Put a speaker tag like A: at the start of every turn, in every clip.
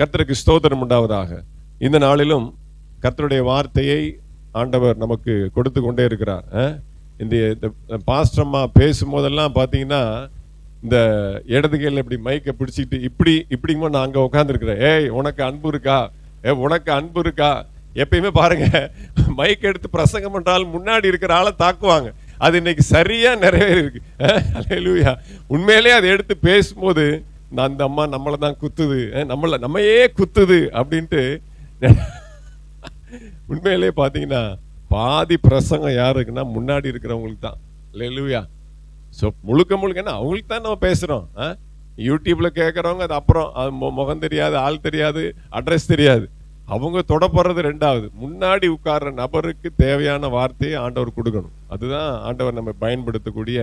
A: கர்த்தருக்கு ஸ்தோத்திரம் உண்டாவதாக. இந்த நாளிலும் கர்த்தருடைய வார்த்தையை ஆண்டவர் நமக்கு கொடுத்து கொண்டே இருக்கிறார். இந்த பாஸ்டர்மா பேசும்போதெல்லாம் பார்த்தீங்கன்னா இந்த இடது கையில் இப்படி மைக்கை பிடிச்சிட்டு இப்படிமா நான் அங்கே உட்காந்துருக்கிறேன். ஏய் உனக்கு அன்பு இருக்கா, உனக்கு அன்பு இருக்கா. எப்பயுமே பாருங்க, மைக் எடுத்து பிரசங்கம் பண்ணாலும் முன்னாடி இருக்கிற ஆளை தாக்குவாங்க. அது இன்னைக்கு சரியா நிறைவேறி இருக்கு. அல்லேலூயா. உண்மையிலே அதை எடுத்து பேசும்போது அந்த அம்மா நம்மளை தான் குத்துது, நம்மையே குத்துது அப்படின்ட்டு உண்மையிலே பார்த்தீங்கன்னா பாதி பிரசங்கம் யாருக்குன்னா முன்னாடி இருக்கிறவங்களுக்கு தான். அல்லேலூயா. ஸோ முழுக்க அவங்களுக்கு தான் நம்ம பேசுகிறோம். யூடியூப்ல கேட்குறவங்க அது அப்புறம், அது முகம் தெரியாது, ஆள் தெரியாது, அட்ரஸ் தெரியாது, அவங்க தொடப்படுறது ரெண்டாவது. முன்னாடி உட்கார்ற நபருக்கு தேவையான வார்த்தையை ஆண்டவர் கொடுக்கணும். அதுதான் ஆண்டவர் நம்ம பயன்படுத்தக்கூடிய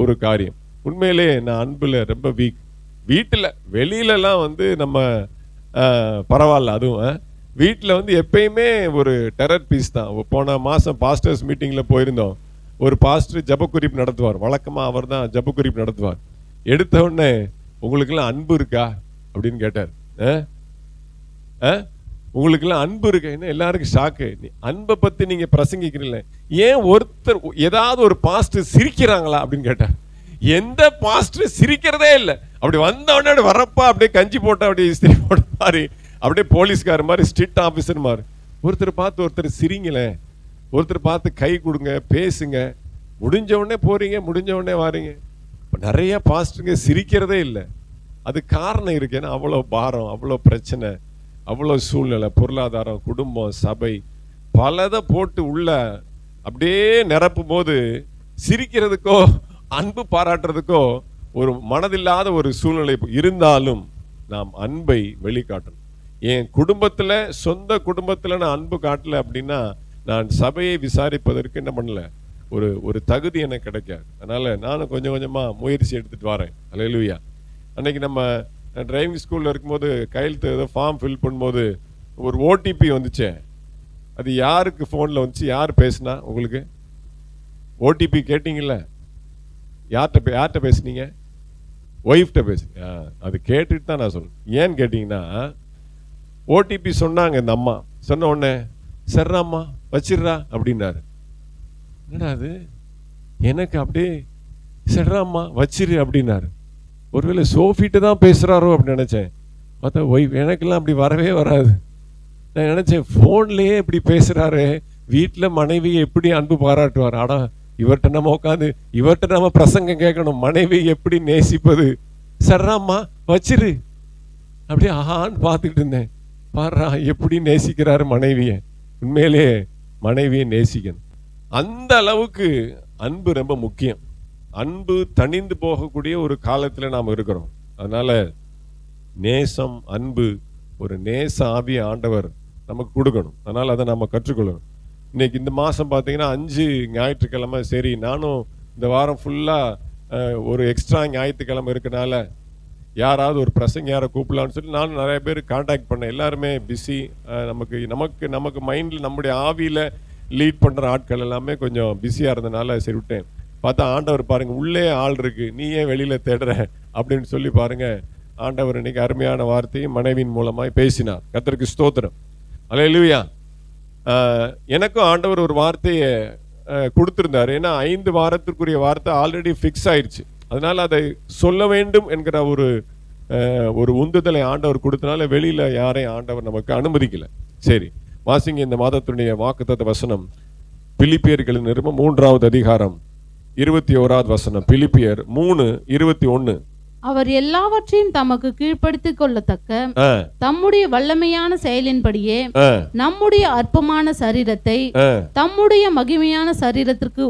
A: ஒரு காரியம். உண்மையிலே நான் அன்புல ரொம்ப வீக். வீட்டில் வெளியிலலாம் நம்ம பரவாயில்ல. அதுவும் வீட்டில் எப்பயுமே ஒரு டெரர் பீஸ் தான். போன மாதம் பாஸ்டர்ஸ் மீட்டிங்கில் போயிருந்தோம். ஒரு பாஸ்டர் ஜப குறிப்பு நடத்துவார். வழக்கமாக அவர் தான் ஜப குறிப்பு நடத்துவார். எடுத்த உடனே உங்களுக்கெல்லாம் அன்பு இருக்கா அப்படின்னு கேட்டார். உங்களுக்கெல்லாம் அன்பு இருக்கா? என்ன எல்லாருக்கும் ஷாக்கு. அன்பை பற்றி நீங்கள் பிரசங்கிக்கிறீங்களே, ஏன் ஒருத்தர் ஏதாவது ஒரு பாஸ்டர் சிரிக்கிறாங்களா அப்படின்னு கேட்டார். எந்த பாஸ்டர் சிரிக்கிறதே இல்லை. அப்படி வந்த உடனே வரப்பா அப்படியே கஞ்சி போட்டா அப்படியே இஸ்திரி போட்ட மாதிரி அப்படியே போலீஸ்கார மாதிரி ஸ்ட்ரிக்ட் ஆஃபீஸர் மாதிரி ஒருத்தர் பார்த்து ஒருத்தர் சிரிங்களேன், ஒருத்தர் பார்த்து கை கொடுங்க, பேசுங்க. முடிஞ்ச உடனே போறீங்க, முடிஞ்ச உடனே வாரீங்க. நிறைய பாஸ்டருங்க சிரிக்கிறதே இல்லை. அது காரணம் இருக்கு. ஏன்னா அவ்வளோ பாரம், அவ்வளோ பிரச்சனை, அவ்வளோ சூழ்நிலை, பொருளாதாரம், குடும்பம், சபை பலதை போட்டு உள்ள அப்படியே நிரப்பும் போது சிரிக்கிறதுக்கோ அன்பு பாராட்டுறதுக்கோ ஒரு மனதில்லாத ஒரு சூழ்நிலை இருந்தாலும் நாம் அன்பை வெளிக்காட்டணும். என் குடும்பத்துல, சொந்த குடும்பத்துல நான் அன்பு காட்டல அப்படின்னா நான் சபையை விசாரிப்பதற்கு என்ன பண்ணல, ஒரு தகுதி எனக்கு கிடைக்காது. அதனால நானும் கொஞ்சம் கொஞ்சமா முயற்சி எடுத்துட்டு வரேன். அல்லேலூயா. அன்னைக்கு நம்ம டிரைவிங் ஸ்கூல்ல இருக்கும்போது கையெழுத்து ஏதோ ஃபார்ம் ஃபில் பண்ணும்போது ஒரு ஓடிபி வந்துச்சே. அது யாருக்கு ஃபோனில் வந்துச்சு, யார் பேசுனா? உங்களுக்கு ஓடிபி கேட்டீங்கல்ல, யார்கிட்ட பேசுனீங்க? ஒய்ஃப்கிட்ட பேசுங்க. அது கேட்டுட்டு தான் நான் சொல்றேன். ஏன்னு கேட்டீங்கன்னா, ஓடிபி சொன்னாங்க. இந்த அம்மா சொன்ன உடனே சரிராம்மா வச்சிடுறா அப்படின்னாரு. என்னடா அது, எனக்கு அப்படியே சரிராம்மா வச்சிரு அப்படின்னாரு. ஒருவேளை சோஃபிட்டு தான் பேசுறாரோ அப்படின்னு நினைச்சேன். பார்த்தா ஒய்ஃப். எனக்கெல்லாம் அப்படி வரவே வராது. நான் நினைச்சேன், ஃபோன்லேயே இப்படி பேசுறாரு, வீட்டில் மனைவியை எப்படி அன்பு பாராட்டுவார். ஆடா, இவர்கிட்ட நம்ம உட்காந்து இவர்கிட்ட நம்ம பிரசங்கம் கேட்கணும், மனைவி எப்படி நேசிப்பது. சர்றாம்மா வச்சிரு அப்படியே ஆஹான்னு பார்த்துக்கிட்டு இருந்தேன். பாடுறா எப்படி நேசிக்கிறாரு மனைவியை. உண்மையிலே மனைவியை நேசிக்கணும். அந்த அளவுக்கு அன்பு ரொம்ப முக்கியம். அன்பு தணிந்து போகக்கூடிய ஒரு காலத்தில் நாம் இருக்கிறோம். அதனால நேசம், அன்பு, ஒரு நேச ஆவிய ஆண்டவர் நமக்கு கொடுக்கணும். அதனால அதை நம்ம கற்றுக்கொள்ளணும். இன்னைக்கு இந்த மாதம் பார்த்தீங்கன்னா 5 ஞாயிற்றுக்கிழமை. சரி, நானும் இந்த வாரம் ஃபுல்லாக ஒரு எக்ஸ்ட்ரா ஞாயிற்றுக்கிழமை இருக்கனால யாராவது ஒரு பிரசங்க யாரை கூப்பிடலான்னு சொல்லி நானும் நிறைய பேர் கான்டாக்ட் பண்ணேன். எல்லாருமே பிஸி. நமக்கு மைண்டில், நம்முடைய ஆவியில் லீட் பண்ணுற ஆட்கள் எல்லாமே கொஞ்சம் பிஸியாக இருந்தனால சரி விட்டேன். பார்த்தா ஆண்டவர் பாருங்க, உள்ளே ஆள் இருக்கு, நீ ஏன் வெளியில் தேடுற அப்படின்னு சொல்லி பாருங்க, ஆண்டவர் இன்னைக்கு அருமையான வார்த்தையை மனைவியின் மூலமாய் பேசினார். கர்த்தருக்கு ஸ்தோத்திரம். அல்லேலூயா. எனக்கும் ஆண்டவர் ஒரு வார்த்தையை கொடுத்துருந்தார். ஏன்னா 5 வாரத்திற்குரிய வார்த்தை ஆல்ரெடி ஃபிக்ஸ் ஆயிடுச்சு. அதனால அதை சொல்ல வேண்டும் என்கிற ஒரு உந்துதலை ஆண்டவர் கொடுத்தனால வெளியில யாரையும் ஆண்டவர் நமக்கு அனுமதிக்கல. சரி, வாசிங்க இந்த மாதத்துடைய வாக்குத்தத்த வசனம். பிலிப்பியர்களின் நிருபம் 3வது அதிகாரம் 21வது வசனம். பிலிப்பியர் 3:21.
B: அவர் எல்லாவற்றையும் தமக்கு கீழ்ப்படுத்திக் கொள்ளத்தக்க தம்முடைய வல்லமையான செயலின்படியே நம்முடைய அற்பமான சரீரத்தை தம்முடைய மகிமையான சரீரத்திற்கு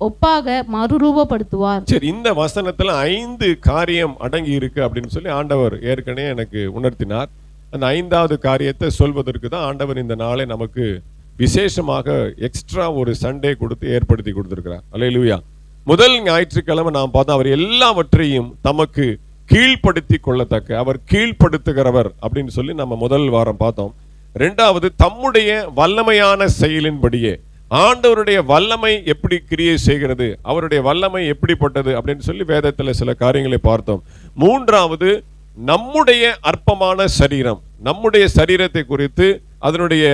B: ஒப்பாக மறுரூபப்படுத்துவார்.
A: சரி, இந்த வசனத்துல 5 காரியம் அடங்கி இருக்கு அப்படின்னு சொல்லி ஆண்டவர் ஏற்கனவே எனக்கு உணர்த்தினார். அந்த 5வது காரியத்தை சொல்வதற்கு தான் ஆண்டவர் இந்த நாளை நமக்கு விசேஷமாக எக்ஸ்ட்ரா ஒரு சண்டே கொடுத்து ஏற்படுத்தி கொடுத்திருக்கிறார். அல்லேலூயா. முதல் ஞாயிற்றுக்கிழமை நாம் பார்த்தோம், அவர் எல்லாவற்றையும் தமக்கு கீழ்ப்படுத்தி கொள்ளத்தக்க, அவர் கீழ்ப்படுத்துகிறவர் அப்படின்னு சொல்லி நம்ம முதல் வாரம் பார்த்தோம். 2வது தம்முடைய வல்லமையான செயலின்படியே, ஆண்டவருடைய வல்லமை எப்படி கிரியை செய்கிறது, அவருடைய வல்லமை எப்படிப்பட்டது அப்படின்னு சொல்லி வேதத்தில் சில காரியங்களை பார்த்தோம். 3வது நம்முடைய அற்பமான சரீரம், நம்முடைய சரீரத்தை குறித்து அதனுடைய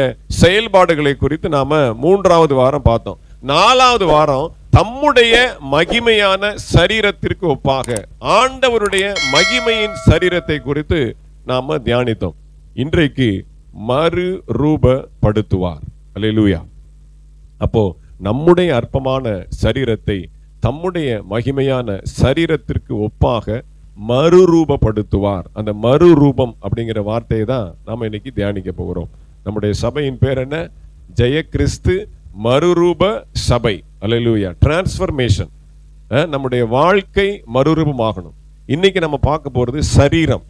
A: செயல்பாடுகளை குறித்து நாம 3வது வாரம் பார்த்தோம். 4வது வாரம் தம்முடைய மகிமையான சரீரத்திற்கு ஒப்பாக ஆண்டவருடைய மகிமையின் சரீரத்தை குறித்து நாம தியானித்தோம். இன்றைக்கு மறுரூபப்படுத்துவார். அல்லேலூயா. அப்போ நம்முடைய அற்பமான சரீரத்தை தம்முடைய மகிமையான சரீரத்திற்கு ஒப்பாக மறுரூபப்படுத்துவார். அந்த மறுரூபம் அப்படிங்கிற வார்த்தையை தான் நாம இன்னைக்கு தியானிக்க போகிறோம். நம்முடைய சபையின் பேர் என்ன? ஜெய கிறிஸ்து மறுரூப சபை. அல்லேலூயா. டிரான்ஸ்ஃபர்மேஷன். நம்முடைய வாழ்க்கை மறுரூபமாகணும். இன்னைக்கு நம்ம பார்க்க போறது சரீரம்.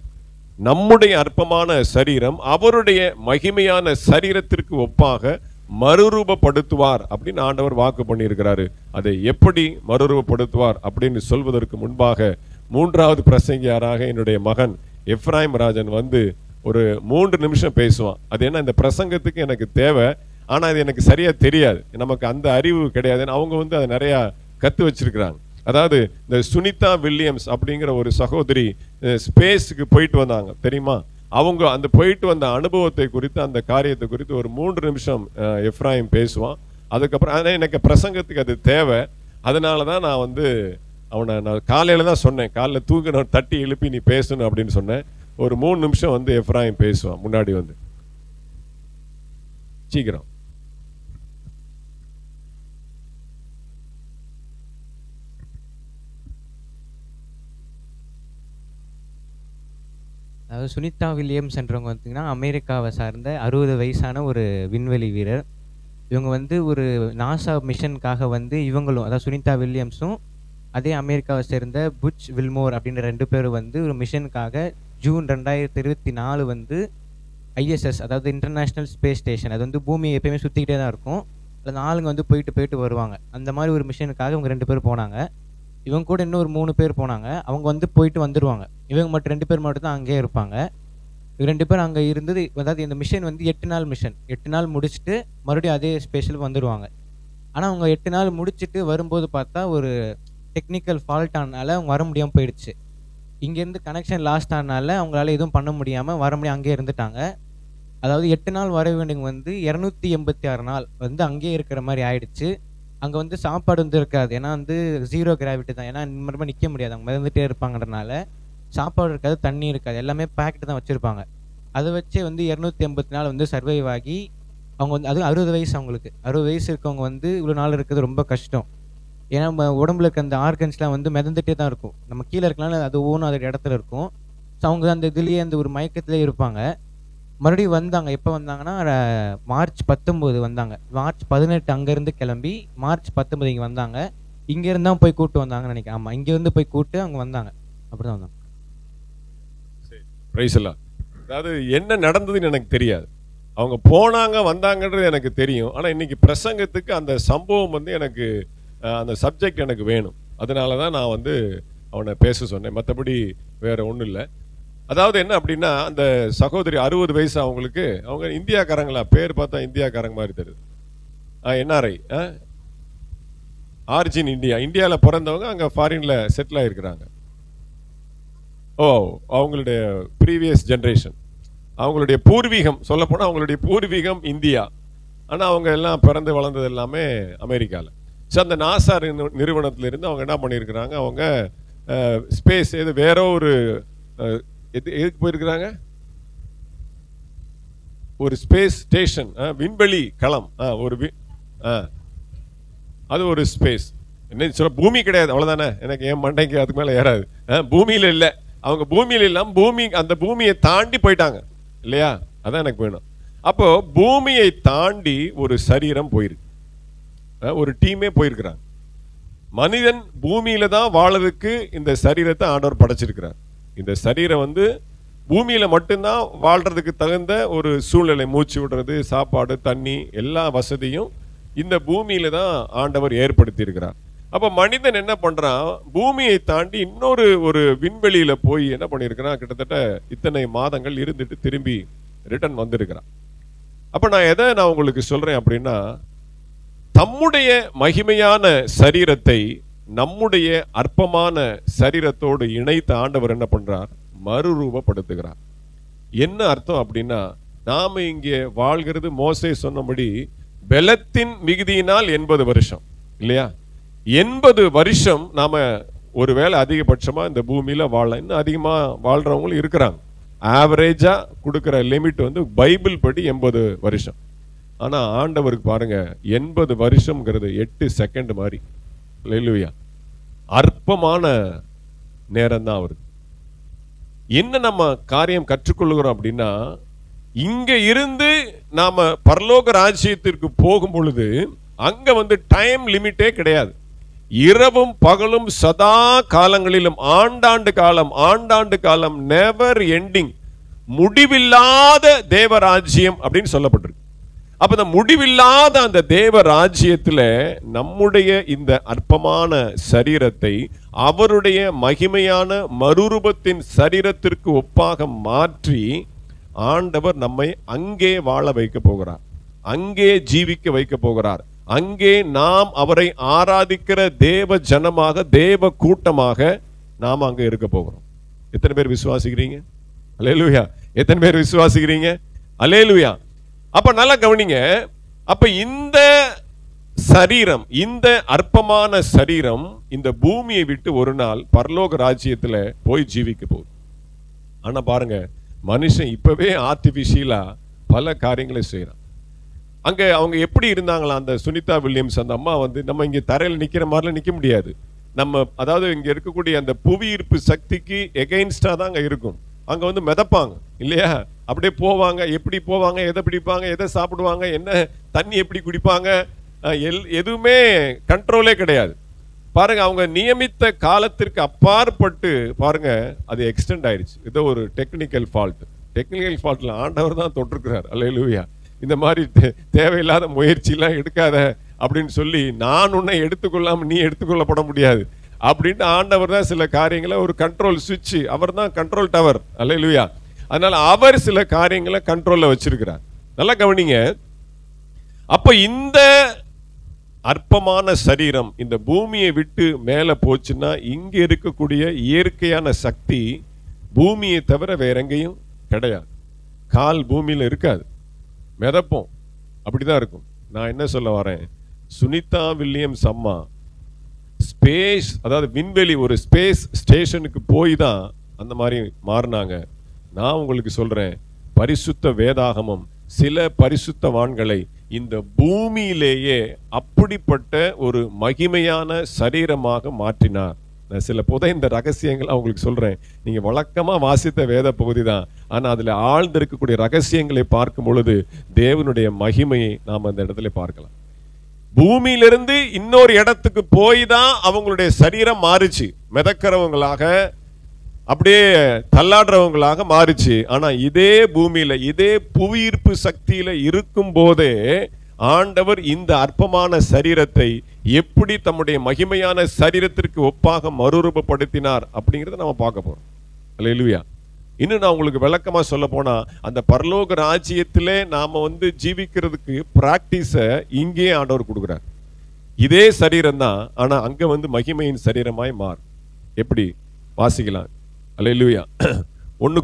A: நம்முடைய அற்பமான சரீரம் அவருடைய மகிமையான சரீரத்திற்கு ஒப்பாக மறுரூபப்படுத்துவார் அப்படின்னு ஆண்டவர் வாக்கு பண்ணியிருக்கிறாரு. அதை எப்படி மறுரூபப்படுத்துவார் அப்படின்னு சொல்வதற்கு முன்பாக 3வது பிரசங்கியாராக என்னுடைய மகன் எப்ராயிம் ராஜன் வந்து ஒரு 3 நிமிஷம் பேசுவான். அது என்ன, இந்த பிரசங்கத்துக்கு எனக்கு தேவை, ஆனா அது எனக்கு சரியா தெரியாது, நமக்கு அந்த அறிவு கிடையாதுன்னு அவங்க வந்து அதை நிறைய கத்து வச்சிருக்கிறாங்க. அதாவது இந்த சுனிதா வில்லியம்ஸ் அப்படிங்கிற ஒரு சகோதரி ஸ்பேஸுக்கு போயிட்டு வந்தாங்க தெரியுமா? அவங்க அந்த போயிட்டு வந்த அனுபவத்தை குறித்து அந்த காரியத்தை குறித்து ஒரு 3 நிமிஷம் எப்ராயிம் பேசுவான். அதுக்கப்புறம் எனக்கு பிரசங்கத்துக்கு அது தேவை, அதனால தான் நான் வந்து நான் காலையில தான் சொன்னேன், காலைல தூங்க தட்டி எழுப்பி நீ பேசணும் அப்படின்னு சொன்னேன். ஒரு 3 நிமிஷம் வந்து எப்ராயிம் பேசுவான் முன்னாடி வந்து. சீக்கிரம்.
C: அதாவது சுனிதா வில்லியம்ஸ் என்றவங்க பார்த்தீங்கன்னா அமெரிக்காவை சார்ந்த 60 வயசான ஒரு விண்வெளி வீரர். இவங்க வந்து ஒரு நாசா மிஷனுக்காக வந்து இவங்களும், அதாவது சுனிதா வில்லியம்ஸும் அதே அமெரிக்காவை சேர்ந்த புட்ச் வில்மோர் அப்படின்ற 2 பேரும் வந்து ஒரு மிஷனுக்காக ஜூன் 2024 வந்து ஐஎஸ்எஸ், அதாவது இன்டர்நேஷ்னல் ஸ்பேஸ் ஸ்டேஷன், அது வந்து பூமியை எப்பயுமே சுற்றிக்கிட்டே தான் இருக்கும், அதில் ஆளுங்க வந்து போயிட்டு வருவாங்க. அந்த மாதிரி ஒரு மிஷனுக்காக இவங்க 2 பேர் போனாங்க. இவங்க கூட இன்னும் ஒரு 3 பேர் போனாங்க. அவங்க வந்து போயிட்டு வந்துடுவாங்க. இவங்க மட்டும் 2 பேர் மட்டும் தான் அங்கேயே இருப்பாங்க. இவங்க 2 பேர் அங்கே இருந்தது, அதாவது இந்த மிஷன் வந்து 8 நாள் மிஷன். 8 நாள் முடிச்சுட்டு மறுபடியும் அதே ஸ்பேஸில் வந்துடுவாங்க. ஆனால் அவங்க 8 நாள் முடிச்சுட்டு வரும்போது பார்த்தா ஒரு டெக்னிக்கல் ஃபால்ட் ஆனால அவங்க வர முடியாமல் போயிடுச்சு. இங்கேருந்து கனெக்ஷன் லாஸ்ட் ஆனால அவங்களால எதுவும் பண்ண முடியாமல் வர முடியும் அங்கேயே இருந்துட்டாங்க. அதாவது 8 நாள் வர வேண்டியவங்க வந்து 286 நாள் வந்து அங்கேயே இருக்கிற மாதிரி ஆயிடுச்சு. அங்கே வந்து சாப்பாடு வந்து இருக்காது, ஏன்னா வந்து 0 கிராவிட்டி தான், ஏன்னா மறுபடியும் நிற்க முடியாது, அவங்க மிதந்துட்டே இருப்பாங்கன்றனால சாப்பாடு இருக்காது, தண்ணி இருக்காது, எல்லாமே பேக்கெட்டு தான் வச்சுருப்பாங்க. அதை வச்சே வந்து 280 நாள் வந்து சர்வைவ் ஆகி அவங்க வந்து, அதுவும் 60 வயசு, அவங்களுக்கு 60 வயசு இருக்கவங்க வந்து இவ்வளோ நாள் இருக்கிறது ரொம்ப கஷ்டம். ஏன்னா நம்ம உடம்புல இருக்க அந்த ஆர்கன்ஸ்லாம் வந்து மிதந்துட்டே தான் இருக்கும், நம்ம கீழே இருக்கனால அது ஒவ்வொன்றும் அதோட இடத்துல இருக்கும். ஸோ அவங்க அந்த இதுலேயே அந்த ஒரு மயக்கத்திலே இருப்பாங்க. மறுபடியும் வந்தாங்க. எப்போ வந்தாங்கன்னா மார்ச் 19 வந்தாங்க. மார்ச் 18 அங்கேருந்து கிளம்பி மார்ச் 19 இங்கே வந்தாங்க. இங்கேருந்து தான் போய் கூப்பிட்டு வந்தாங்கன்னு நினைக்கிறேன். ஆமாம், இங்கேருந்து போய் கூப்பிட்டு அவங்க வந்தாங்க. அப்படி தான் வந்தாங்க.
A: அதாவது என்ன நடந்ததுன்னு எனக்கு தெரியாது, அவங்க போனாங்க வந்தாங்கன்றது எனக்கு தெரியும். ஆனால் இன்னைக்கு பிரசங்கத்துக்கு அந்த சம்பவம் வந்து எனக்கு அந்த சப்ஜெக்ட் எனக்கு வேணும், அதனால தான் நான் வந்து அவனை பேச சொன்னேன், மற்றபடி வேற ஒன்றும் இல்லை. அதாவது என்ன அப்படின்னா, அந்த சகோதரி 60 வயசு அவங்களுக்கு, அவங்க இந்தியாக்காரங்களா, பேர் பார்த்தா இந்தியாக்காரங்க மாதிரி தெரியுது. என்ஆர்ஐ, ஆரிஜின் இந்தியாவில் பிறந்தவங்க அங்கே ஃபாரின்ல செட்டில் ஆகிருக்கிறாங்க. அவங்களுடைய ப்ரீவியஸ் ஜென்ரேஷன், அவங்களுடைய பூர்வீகம் சொல்லப்போனால் அவங்களுடைய பூர்வீகம் இந்தியா, ஆனால் அவங்க எல்லாம் பிறந்து வளர்ந்தது எல்லாமே அமெரிக்காவில். ஸோ அந்த நாசா நிறுவனத்திலிருந்து அவங்க என்ன பண்ணியிருக்கிறாங்க, அவங்க ஸ்பேஸ் எது வேற ஒரு எதுக்கு போயிருக்கிறாங்க, ஒரு ஸ்பேஸ் ஸ்டேஷன், விண்வெளி களம், அது ஒரு ஸ்பேஸ். என்ன சொல்ல, பூமி கிடையாது, அவ்வளோதானே. எனக்கு என் மண்டைக்கு அதுக்கு மேலே ஏறாது. பூமியில் இல்லை, அவங்க பூமியில் இல்லாமல் அந்த பூமியை தாண்டி போயிட்டாங்க இல்லையா, அதான் எனக்கு வேணும். அப்போ பூமியை தாண்டி ஒரு சரீரம் போயிருக்கு, ஒரு டீமே போயிருக்கிறாங்க. மனிதன் பூமியில தான் வாழறதுக்கு இந்த சரீரத்தை ஆண்டவர் படைச்சிருக்கிறார். இந்த சரீரம் வந்து பூமியில மட்டும்தான் வாழ்றதுக்கு தகுந்த ஒரு சூழ்நிலை, மூச்சு விடுறது, சாப்பாடு, தண்ணி, எல்லா வசதியும் இந்த பூமியில தான் ஆண்டவர் ஏற்படுத்தி இருக்கிறார். அப்ப மனிதன் என்ன பண்றான், பூமியை தாண்டி ஒரு விண்வெளியில போய் என்ன பண்ணியிருக்கிறான், கிட்டத்தட்ட இத்தனை மாதங்கள் இருந்துட்டு திரும்பி ரிட்டர்ன் வந்திருக்கிறான். அப்ப நான் உங்களுக்கு சொல்றேன் அப்படின்னா, தம்முடைய மகிமையான சரீரத்தை நம்முடைய அற்பமான சரீரத்தோடு இணைத்த ஆண்டவர் என்ன பண்றார், மறுரூபப்படுத்துகிறார். என்ன அர்த்தம் அப்படின்னா, நாம இங்கே வாழ்கிறது மோசே சொன்னபடி பலத்தின் மிகுதியினால் 80 வருஷம் இல்லையா? 80 வருஷம் நாம ஒருவேளை அதிகபட்சமா இந்த பூமியில வாழலாம். இன்னும் அதிகமா வாழ்றவங்களும் இருக்கிறாங்க. ஆவரேஜா கொடுக்கிற லிமிட் வந்து பைபிள் படி 80 வருஷம். ஆனா ஆண்டவருக்கு பாருங்க 80 வருஷம்ங்கிறது 8 செகண்ட் மாதிரி. அல்லேலூயா. அற்பமான நேரம் தான் அவருக்கு. என்ன நம்ம காரியம் கற்றுக்கொள்கிறோம் அப்படின்னா, இங்க இருந்து நாம பரலோக ராஜ்யத்திற்கு போகும் பொழுது அங்க வந்து டைம் லிமிட்டே கிடையாது. இரவும் பகலும் சதா காலங்களிலும் ஆண்டாண்டு காலம் நெவர் எண்டிங், முடிவில்லாத தேவராஜ்யம் அப்படின்னு சொல்லப்பட்டிருக்கு. அப்ப இந்த முடிவில்லாத அந்த தேவ ராஜ்யத்துல நம்முடைய இந்த அற்பமான சரீரத்தை அவருடைய மகிமையான மறுரூபத்தின் சரீரத்திற்கு ஒப்பாக மாற்றி ஆண்டவர் நம்மை அங்கே வாழ வைக்க போகிறார், அங்கே ஜீவிக்க வைக்க போகிறார். அங்கே நாம் அவரை ஆராதிக்கிற தேவ ஜனமாக, தேவ கூட்டமாக நாம் அங்க இருக்க போகிறோம். எத்தனை பேர் விசுவாசிக்கிறீங்க? அல்லேலூயா. எத்தனை பேர் விசுவாசிக்கிறீங்க? அல்லேலூயா. அப்ப நல்லா கவனிங்க. அப்ப இந்த சரீரம், இந்த அற்பமான சரீரம் இந்த பூமியை விட்டு ஒரு நாள் பரலோக ராஜ்யத்துல போய் ஜீவிக்க போகுது. ஆனா பாருங்க, மனுஷன் இப்பவே ஆர்டிபிஷியலா பல காரியங்களை செய்யறான். அங்க அவங்க எப்படி இருந்தாங்களா, அந்த சுனிதா வில்லியம்ஸ் அந்த அம்மா வந்து நம்ம இங்க தரையில் நிக்கிற மாதிரிலாம் நிக்க முடியாது. நம்ம அதாவது இங்க இருக்கக்கூடிய அந்த புவி ஈர்ப்பு சக்திக்கு எகைன்ஸ்டா தான் அங்க இருக்கும். அங்க வந்து மிதப்பாங்க இல்லையா? அப்படியே போவாங்க. எப்படி போவாங்க, எதை பிடிப்பாங்க, எதை சாப்பிடுவாங்க, என்ன தண்ணி எப்படி குடிப்பாங்க, எதுவுமே கண்ட்ரோலே கிடையாது. பாருங்க, அவங்க நியமித்த காலத்திற்கு அப்பாற்பட்டு பாருங்க அது எக்ஸ்டெண்ட் ஆயிடுச்சு. இது ஒரு டெக்னிக்கல் ஃபால்ட்ல ஆண்டவர் தான் தொட்டிருக்கிறார். அல்லேலூயா. இந்த மாதிரி தேவையில்லாத முயற்சியெல்லாம் எடுக்காத அப்படின்னு சொல்லி, நான் உன்னை எடுத்துக்கொள்ளாம நீ எடுத்துக்கொள்ளப்பட முடியாது அப்படின்ட்டு ஆண்டவர் தான் சில காரியங்களை, ஒரு கண்ட்ரோல் சுவிட்ச், அவர் தான் கண்ட்ரோல் டவர். அல்லேலூயா. அதனால அவர் சில காரியங்களை கண்ட்ரோல்ல வச்சிருக்கிறார். நல்லா கவனிங்க. அப்ப இந்த அற்பமான சரீரம் இந்த பூமியை விட்டு மேல போச்சுன்னா, இங்க இருக்கக்கூடிய இயற்கையான சக்தி பூமியை தவிர வேற எங்கேயும் கிடையாது. கால் பூமியில இருக்காது, மிதப்போம், அப்படிதான் இருக்கும். நான் என்ன சொல்ல வரேன், சுனிதா வில்லியம்ஸ் அம்மா ஸ்பேஸ், அதாவது விண்வெளி, ஒரு ஸ்பேஸ் ஸ்டேஷனுக்கு போய் தான் அந்த மாதிரி மாறினாங்க. நான் உங்களுக்கு சொல்றேன், பரிசுத்த வேதாகமம் சில பரிசுத்தவான்களை இந்த பூமியிலேயே அப்படிப்பட்ட ஒரு மகிமையான சரீரமாக மாற்றினார். நான் சில புதைந்த ரகசியங்கள் அவங்களுக்கு சொல்றேன். நீங்க வழக்கமா வாசித்த வேத பகுதி தான், ஆனா அதுல ஆழ்ந்து இருக்கக்கூடிய ரகசியங்களை பார்க்கும் பொழுது தேவனுடைய மகிமையை நாம் அந்த இடத்துல பார்க்கலாம். பூமியிலிருந்து இன்னொரு இடத்துக்கு போய் தான் அவங்களுடைய சரீரம் மாறுச்சு, மிதக்கிறவங்களாக, அப்படியே தள்ளாடுறவங்களாக மாறுச்சு. ஆனா இதே பூமியில, இதே புவியீர்ப்பு சக்தியில இருக்கும் போதே ஆண்டவர் இந்த அற்பமான சரீரத்தை எப்படி தம்முடைய மகிமையான சரீரத்திற்கு ஒப்பாக மறுரூபப்படுத்தினார் அப்படிங்கிறத நம்ம பார்க்க போறோம். அல்லேலூயா. இன்னும் நான் உங்களுக்கு விளக்கமா சொல்ல போனா, அந்த பரலோக ராஜ்யத்திலே நாம வந்து ஜீவிக்கிறதுக்கு பிராக்டிஸ இங்கேயே ஆண்டவர் கொடுக்குறார். இதே சரீரம் தான், ஆனா அங்க வந்து மகிமையின் சரீரமாய் மாறும். எப்படி வாசிக்கலாம்? அல்லேலூயா. 2